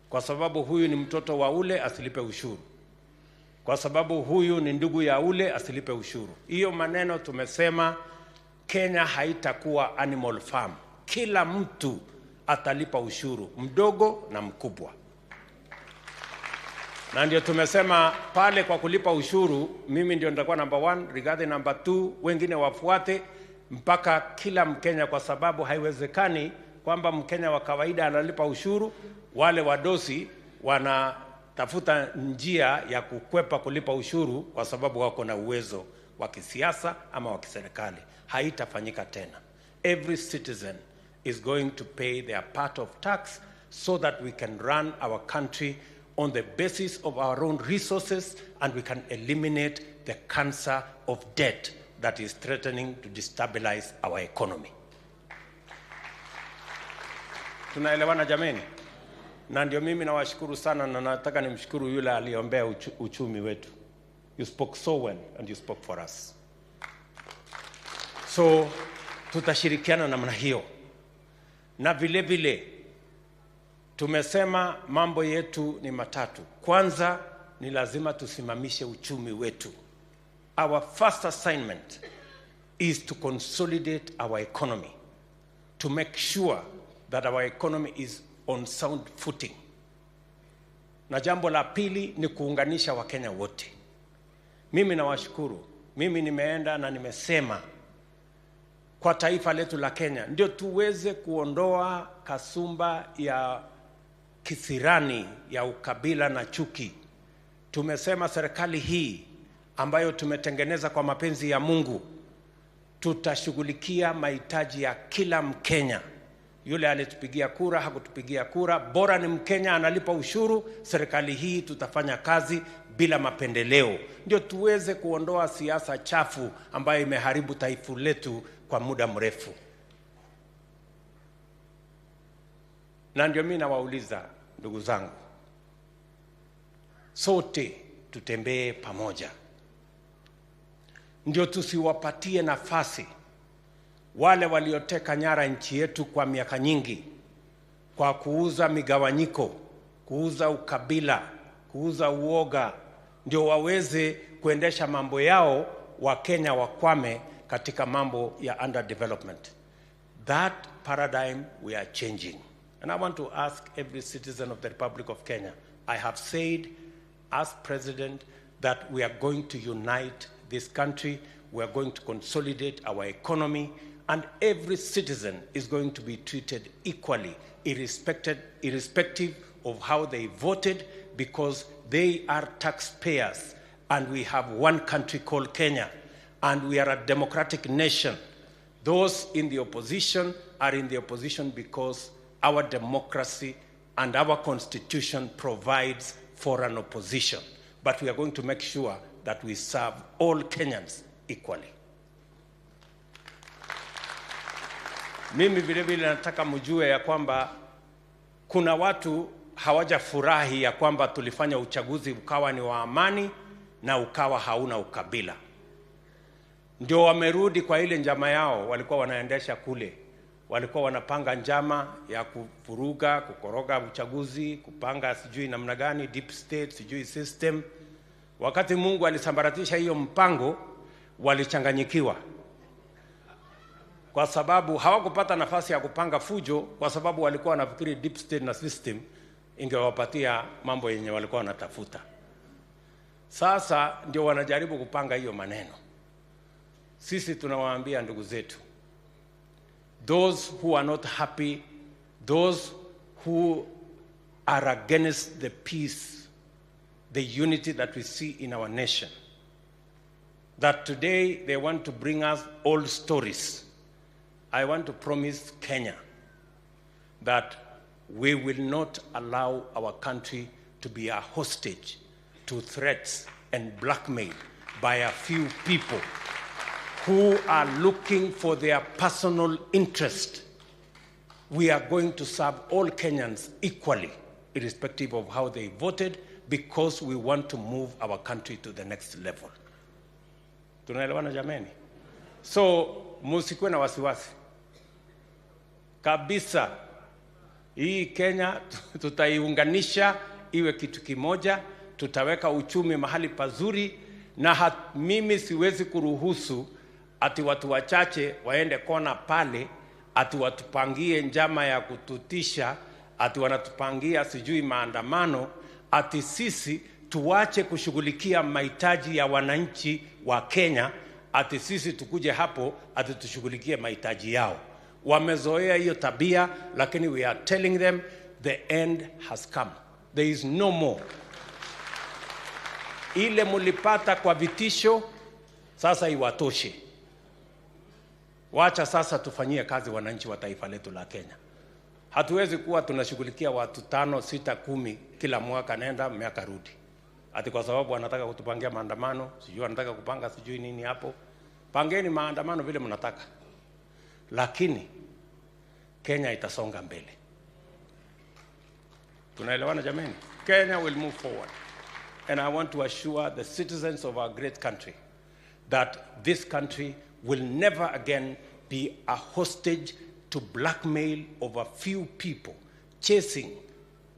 kwa sababu huyu ni mtoto wa ule asilipe ushuru, kwa sababu huyu ni ndugu ya ule asilipe ushuru. Hiyo maneno tumesema Kenya haitakuwa animal farm. Kila mtu atalipa ushuru, mdogo na mkubwa. Na ndio tumesema pale kwa kulipa ushuru, mimi ndio nitakuwa number 1, Rigathi number 2, wengine wafuate mpaka kila Mkenya, kwa sababu haiwezekani kwamba Mkenya wa kawaida analipa ushuru, wale wadosi wanatafuta njia ya kukwepa kulipa ushuru kwa sababu wako na uwezo wa kisiasa ama wa kiserikali. Haitafanyika tena. Every citizen is going to pay their part of tax so that we can run our country on the basis of our own resources, and we can eliminate the cancer of debt that is threatening to destabilize our economy. Tunaelewana jameni? Na ndio mimi nawashukuru sana, na nataka nimshukuru yule aliombea uchumi wetu. You spoke so well and you spoke for us. So tutashirikiana namna hiyo. Na vile vile tumesema mambo yetu ni matatu. Kwanza ni lazima tusimamishe uchumi wetu. Our first assignment is to consolidate our economy, to make sure that our economy is on sound footing. Na jambo la pili ni kuunganisha Wakenya wote. Mimi nawashukuru. Mimi nimeenda na nimesema kwa taifa letu la Kenya ndio tuweze kuondoa kasumba ya kisirani ya ukabila na chuki. Tumesema serikali hii ambayo tumetengeneza kwa mapenzi ya Mungu, tutashughulikia mahitaji ya kila Mkenya Yule alitupigia kura, hakutupigia kura, bora ni Mkenya analipa ushuru, serikali hii tutafanya kazi bila mapendeleo. Ndio tuweze kuondoa siasa chafu ambayo imeharibu taifa letu kwa muda mrefu. Na ndio mimi nawauliza ndugu zangu, sote tutembee pamoja. Ndio tusiwapatie nafasi wale walioteka nyara nchi yetu kwa miaka nyingi kwa kuuza migawanyiko, kuuza ukabila, kuuza uoga, ndio waweze kuendesha mambo yao, wa Kenya wakwame katika mambo ya underdevelopment. That paradigm we are changing. And I want to ask every citizen of the Republic of Kenya, I have said as president that we are going to unite this country, we are going to consolidate our economy, and every citizen is going to be treated equally, irrespective of how they voted, because they are taxpayers, and we have one country called Kenya, and we are a democratic nation. Those in the opposition are in the opposition because our democracy and our constitution provides for an opposition. But we are going to make sure that we serve all Kenyans equally. Mimi vile vile nataka mjue ya kwamba kuna watu hawajafurahi ya kwamba tulifanya uchaguzi ukawa ni wa amani na ukawa hauna ukabila. Ndio wamerudi kwa ile njama yao walikuwa wanaendesha kule. Walikuwa wanapanga njama ya kuvuruga, kukoroga uchaguzi, kupanga sijui namna gani, deep state, sijui system. Wakati Mungu alisambaratisha hiyo mpango, walichanganyikiwa. Kwa sababu hawakupata nafasi ya kupanga fujo, kwa sababu walikuwa wanafikiri deep state na system ingewapatia mambo yenye walikuwa wanatafuta. Sasa ndio wanajaribu kupanga hiyo maneno. Sisi tunawaambia ndugu zetu, those who are not happy, those who are against the peace, the unity that we see in our nation, that today they want to bring us old stories. I want to promise Kenya that we will not allow our country to be a hostage to threats and blackmail by a few people who are looking for their personal interest. We are going to serve all Kenyans equally, irrespective of how they voted, because we want to move our country to the next level. Tunaelewana jameni? So, musikuwe na wasiwasi. Kabisa, hii Kenya tutaiunganisha iwe kitu kimoja, tutaweka uchumi mahali pazuri, na mimi siwezi kuruhusu ati watu wachache waende kona pale, ati watupangie njama ya kututisha, ati wanatupangia sijui maandamano, ati sisi tuache kushughulikia mahitaji ya wananchi wa Kenya, ati sisi tukuje hapo ati tushughulikie mahitaji yao. Wamezoea hiyo tabia, lakini we are telling them the end has come. There is no more. Ile mulipata kwa vitisho sasa iwatoshe. Wacha sasa tufanyie kazi wananchi wa taifa letu la Kenya. Hatuwezi kuwa tunashughulikia watu 5, 6, 10 kila mwaka nenda miaka rudi. Ati kwa sababu wanataka kutupangia maandamano, sijui wanataka kupanga sijui nini hapo. Pangeni maandamano vile mnataka. Lakini Kenya itasonga mbele. Tunaelewana jameni? Kenya will move forward. And I want to assure the citizens of our great country that this country will never again be a hostage to blackmail of a few people chasing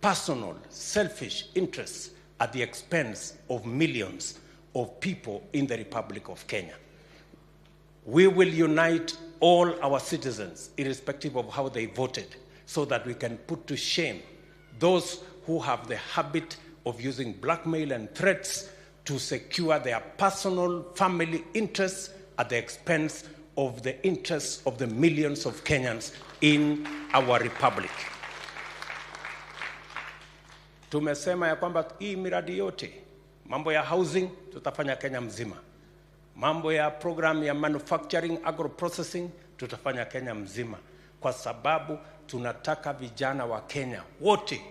personal, selfish interests at the expense of millions of people in the Republic of Kenya. We will unite all our citizens, irrespective of how they voted, so that we can put to shame those who have the habit of using blackmail and threats to secure their personal family interests at the expense of the interests of the millions of Kenyans in our republic. Tumesema ya kwamba hii miradi yote, mambo ya housing tutafanya Kenya mzima. Mambo ya program ya manufacturing, agro processing tutafanya Kenya mzima. kwa sababu tunataka vijana wa Kenya wote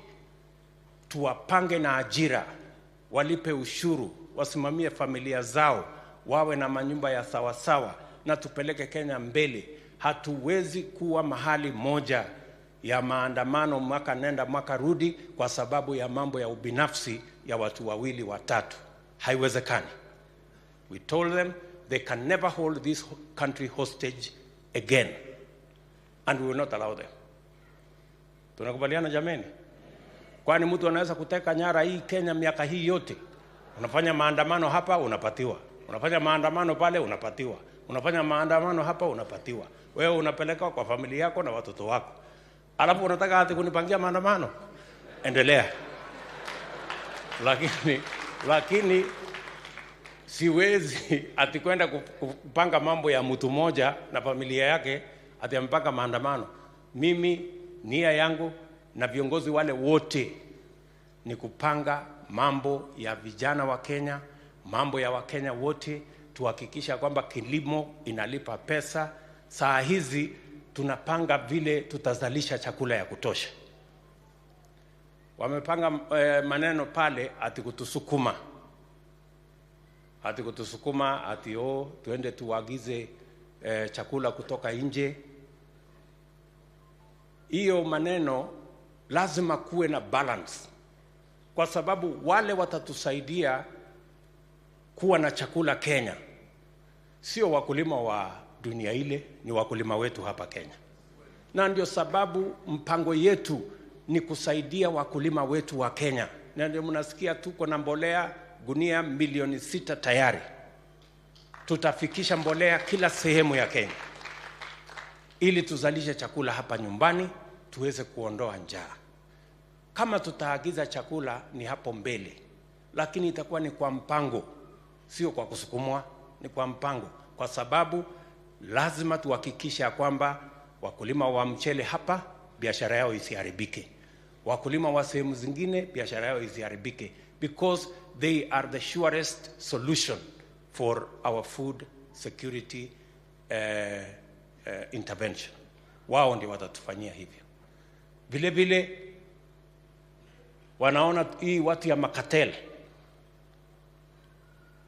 tuwapange na ajira, walipe ushuru, wasimamie familia zao, wawe na manyumba ya sawasawa, na tupeleke Kenya mbele. Hatuwezi kuwa mahali moja ya maandamano mwaka nenda mwaka rudi kwa sababu ya mambo ya ubinafsi ya watu wawili watatu. Haiwezekani. We told them they can never hold this country hostage again, and we will not allow them. Tunakubaliana jameni? Kwani mtu anaweza kuteka nyara hii Kenya miaka hii yote? Unafanya maandamano hapa unapatiwa, unafanya maandamano pale unapatiwa, unafanya maandamano hapa unapatiwa. Wewe unapeleka kwa familia yako na watoto wako, alafu unataka hata kunipangia maandamano? Endelea. Lakini siwezi ati kwenda kupanga mambo ya mtu moja na familia yake ati ampanga maandamano. Mimi nia yangu na viongozi wale wote ni kupanga mambo ya vijana wa Kenya, mambo ya Wakenya wote, tuhakikisha kwamba kilimo inalipa pesa. Saa hizi tunapanga vile tutazalisha chakula ya kutosha. Wamepanga maneno pale ati kutusukuma. Ati tuende tuagize chakula kutoka nje. Hiyo maneno lazima kuwe na balance, kwa sababu wale watatusaidia kuwa na chakula Kenya sio wakulima wa dunia ile, ni wakulima wetu hapa Kenya. Na ndio sababu mpango yetu ni kusaidia wakulima wetu wa Kenya. Na ndio mnasikia tuko na mbolea gunia milioni 6 tayari. Tutafikisha mbolea kila sehemu ya Kenya ili tuzalishe chakula hapa nyumbani, tuweze kuondoa njaa. Kama tutaagiza chakula ni hapo mbele, lakini itakuwa ni kwa mpango, sio kwa kusukumwa, ni kwa mpango, kwa sababu lazima tuhakikisha kwamba wakulima wa mchele hapa biashara yao isiharibike, wakulima wa sehemu zingine biashara yao isiharibike, because they are the surest solution for our food security intervention. Wao ndio watatufanyia hivyo. Vile vile wanaona hii watu ya makatel.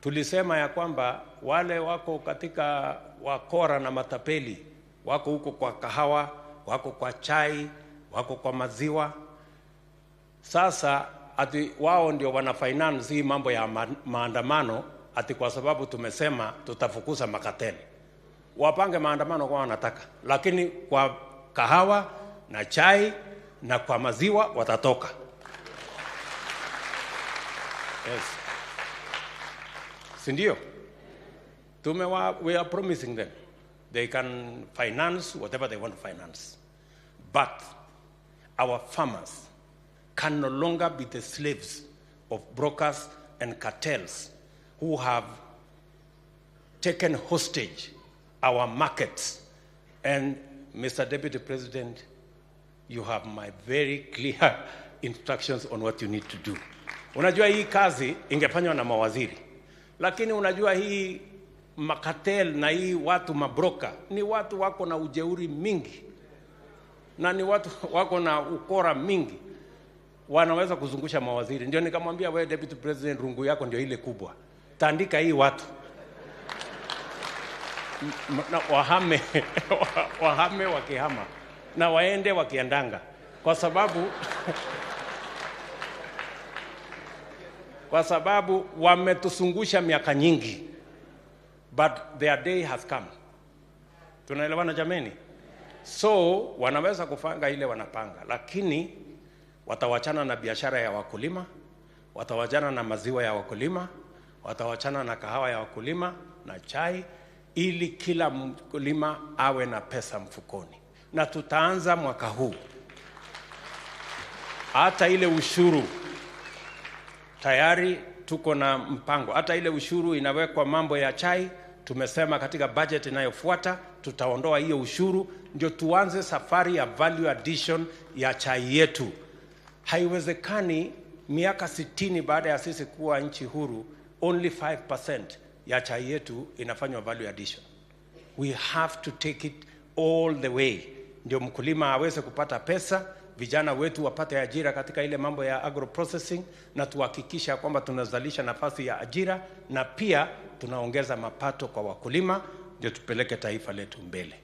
Tulisema ya kwamba wale wako katika wakora na matapeli, wako huko kwa kahawa, wako kwa chai, wako kwa maziwa. Sasa ati wao ndio wana finance hii mambo ya maandamano, ati kwa sababu tumesema tutafukuza makateli. Wapange maandamano kwa wanataka, lakini kwa kahawa na chai na kwa maziwa watatoka. Yes. Sindio? We are promising them they can finance whatever they want to finance. But our farmers can no longer be the slaves of brokers and cartels who have taken hostage our markets. And Mr. Deputy President, you have my very clear instructions on what you need to do. Unajua hii kazi ingefanywa na mawaziri, lakini unajua hii makatel na hii watu mabroka ni watu wako na ujeuri mingi, na ni watu wako na ukora mingi, wanaweza kuzungusha mawaziri. Ndio nikamwambia wewe Deputy President, rungu yako ndio ile kubwa, tandika hii watu na wahame wakihama na waende wakiandanga, kwa sababu wametuzungusha miaka nyingi, but their day has come. Tunaelewana jameni? So wanaweza kufanga ile wanapanga, lakini watawachana na biashara ya wakulima, watawachana na maziwa ya wakulima, watawachana na kahawa ya wakulima na chai, ili kila mkulima awe na pesa mfukoni. Na tutaanza mwaka huu. Hata ile ushuru tayari tuko na mpango. Hata ile ushuru inawekwa mambo ya chai, tumesema katika budget inayofuata tutaondoa hiyo ushuru, ndio tuanze safari ya value addition ya chai yetu. Haiwezekani miaka 60 baada ya sisi kuwa nchi huru only 5% ya chai yetu inafanywa value addition. We have to take it all the way ndio mkulima aweze kupata pesa, vijana wetu wapate ajira katika ile mambo ya agro processing, na tuhakikisha kwamba tunazalisha nafasi ya ajira na pia tunaongeza mapato kwa wakulima, ndio tupeleke taifa letu mbele.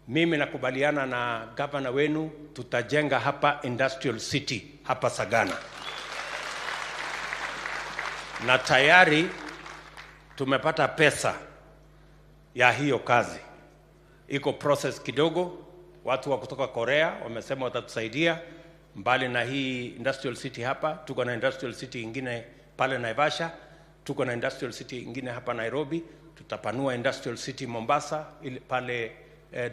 Mimi nakubaliana na gavana wenu, tutajenga hapa industrial city hapa Sagana, na tayari tumepata pesa ya hiyo kazi. Iko process kidogo, watu wa kutoka Korea wamesema watatusaidia. Mbali na hii industrial city hapa, tuko na industrial city ingine pale Naivasha, tuko na industrial city ingine hapa Nairobi, tutapanua industrial city Mombasa pale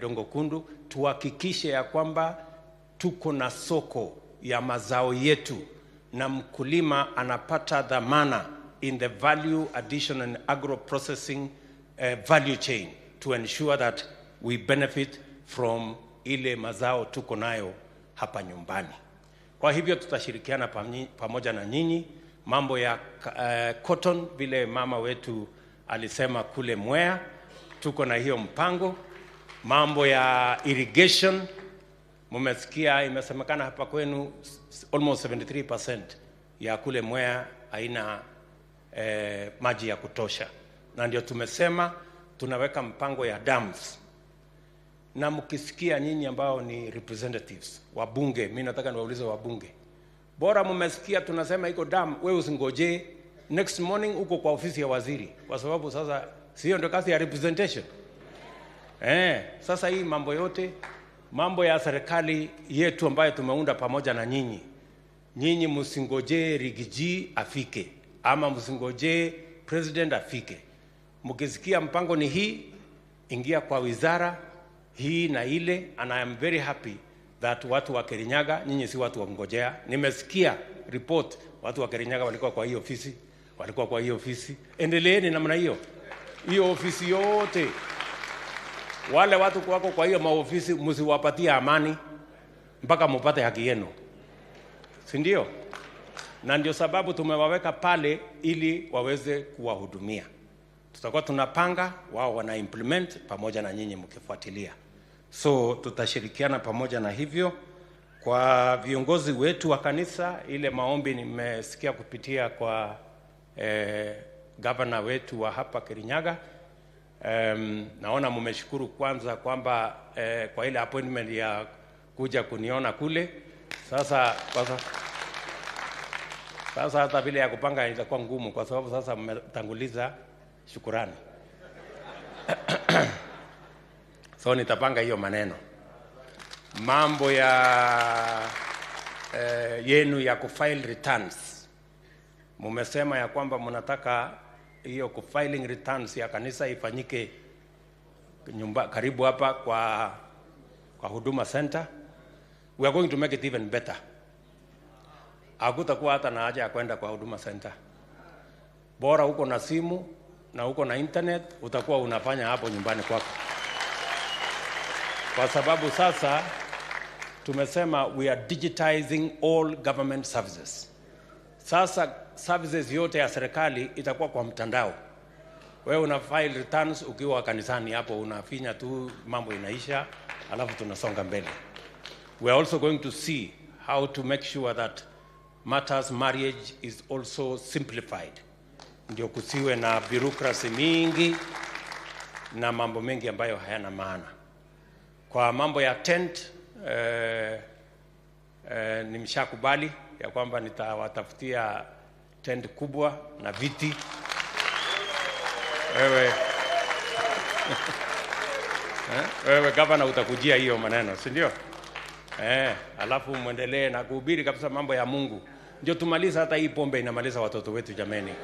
Dongo Kundu. Tuhakikishe ya kwamba tuko na soko ya mazao yetu na mkulima anapata dhamana in the value addition and agro processing value chain to ensure that we benefit from ile mazao tuko nayo hapa nyumbani. Kwa hivyo tutashirikiana pamoja na nyinyi. Mambo ya cotton, vile mama wetu alisema kule Mwea, tuko na hiyo mpango. Mambo ya irrigation, mumesikia imesemekana hapa kwenu almost 73% ya kule Mwea haina maji ya kutosha, na ndio tumesema tunaweka mpango ya dams. Na mkisikia nyinyi ambao ni representatives wabunge, mimi nataka niwaulize wabunge, bora mmesikia tunasema iko dam, wewe usingoje next morning uko kwa ofisi ya waziri, kwa sababu sasa sio ndio kazi ya representation. Sasa hii mambo yote, mambo ya serikali yetu ambayo tumeunda pamoja na nyinyi, nyinyi msingoje Rigiji afike ama msingoje president afike. Mkisikia mpango ni hii, ingia kwa wizara hii na ile, and I am very happy that watu wa Kirinyaga, nyinyi si watu wa ngojea. Nimesikia report watu wa Kirinyaga walikuwa kwa hiyo ofisi, endeleeni namna hiyo. Hiyo ofisi yote, wale watu wako kwa hiyo maofisi, msiwapatie amani mpaka mpate haki yenu, si ndio? Na ndio sababu tumewaweka pale ili waweze kuwahudumia. Tutakuwa tunapanga, wao wana implement pamoja na nyinyi mkifuatilia. So tutashirikiana pamoja na hivyo. Kwa viongozi wetu wa kanisa, ile maombi nimesikia kupitia kwa governor wetu wa hapa Kirinyaga. Naona mmeshukuru kwanza kwamba kwa ile appointment ya kuja kuniona kule. Sasa hata vile ya kupanga itakuwa ngumu, kwa sababu sasa mmetanguliza shukurani. So nitapanga hiyo maneno. Mambo ya yenu ya kufile returns, mmesema ya kwamba mnataka hiyo kufiling returns ya kanisa ifanyike karibu hapa kwa Huduma Center. We are going to make it even better. Hakutakuwa hata na haja ya kwenda kwa Huduma Center. Bora uko na simu na uko na internet, utakuwa unafanya hapo nyumbani kwako. Kwa sababu sasa tumesema we are digitizing all government services. Sasa services yote ya serikali itakuwa kwa mtandao. Wewe una file returns ukiwa kanisani hapo, unafinya tu, mambo inaisha, alafu tunasonga mbele. We are also going to see how to make sure that matters marriage is also simplified. Ndio kusiwe na bureaucracy mingi na mambo mengi ambayo hayana maana. Kwa mambo ya tent, nimeshakubali ya kwamba nitawatafutia tent kubwa na viti. Wewe governor utakujia hiyo maneno, si ndio? Alafu muendelee na kuhubiri kabisa mambo ya Mungu. Ndio tumaliza, hata hii pombe inamaliza watoto wetu jameni.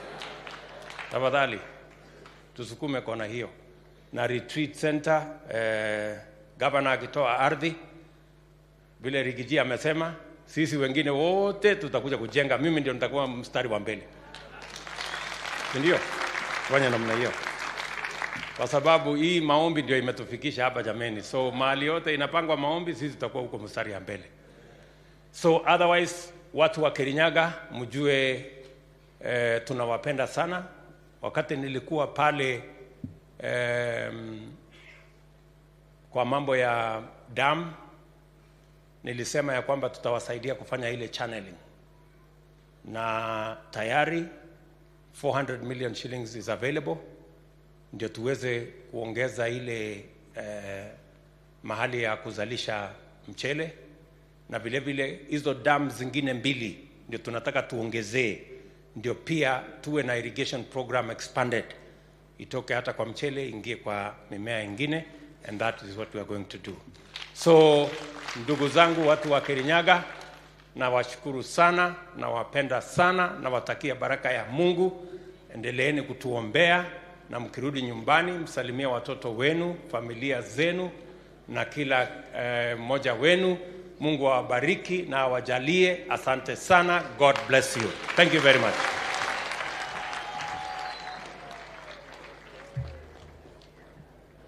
Tafadhali tusukume kona hiyo. Na retreat center, governor akitoa ardhi vile Rigiji amesema, sisi wengine wote tutakuja kujenga. Mimi ndio nitakuwa mstari wa mbele, ndio fanya namna hiyo, kwa sababu hii maombi ndio imetufikisha hapa jameni. So mahali yote inapangwa maombi, sisi tutakuwa huko mstari wa mbele. So otherwise, watu wa Kirinyaga mjue tunawapenda sana. Wakati nilikuwa pale Kwa mambo ya dam, nilisema ya kwamba tutawasaidia kufanya ile channeling, na tayari 400 million shillings is available, ndio tuweze kuongeza ile mahali ya kuzalisha mchele, na vile vile hizo dam zingine 2 ndio tunataka tuongezee, ndio pia tuwe na irrigation program expanded, itoke hata kwa mchele ingie kwa mimea ingine, and that is what we are going to do. So ndugu zangu, watu wa Kirinyaga, na washukuru sana, na wapenda sana, na watakia baraka ya Mungu. Endeleeni kutuombea, na mkirudi nyumbani msalimia watoto wenu, familia zenu, na kila mmoja wenu. Mungu awabariki na awajalie. Asante sana. God bless you. Thank you very much.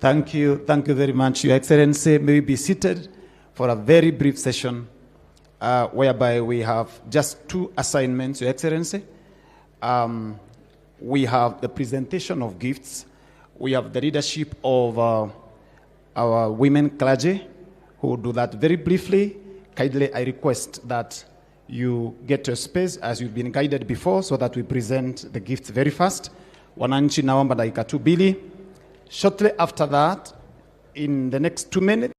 Thank you very much, Your Excellency. May we be seated for a very brief session whereby we have just 2 assignments, Your Excellency. We have the presentation of gifts. We have the leadership of our women clergy who will do that very briefly. Kindly, I request that you get your space as you've been guided before so that we present the gifts very fast. Wananchi naomba dakika 2 mbili. Shortly after that, in the next 2 minutes,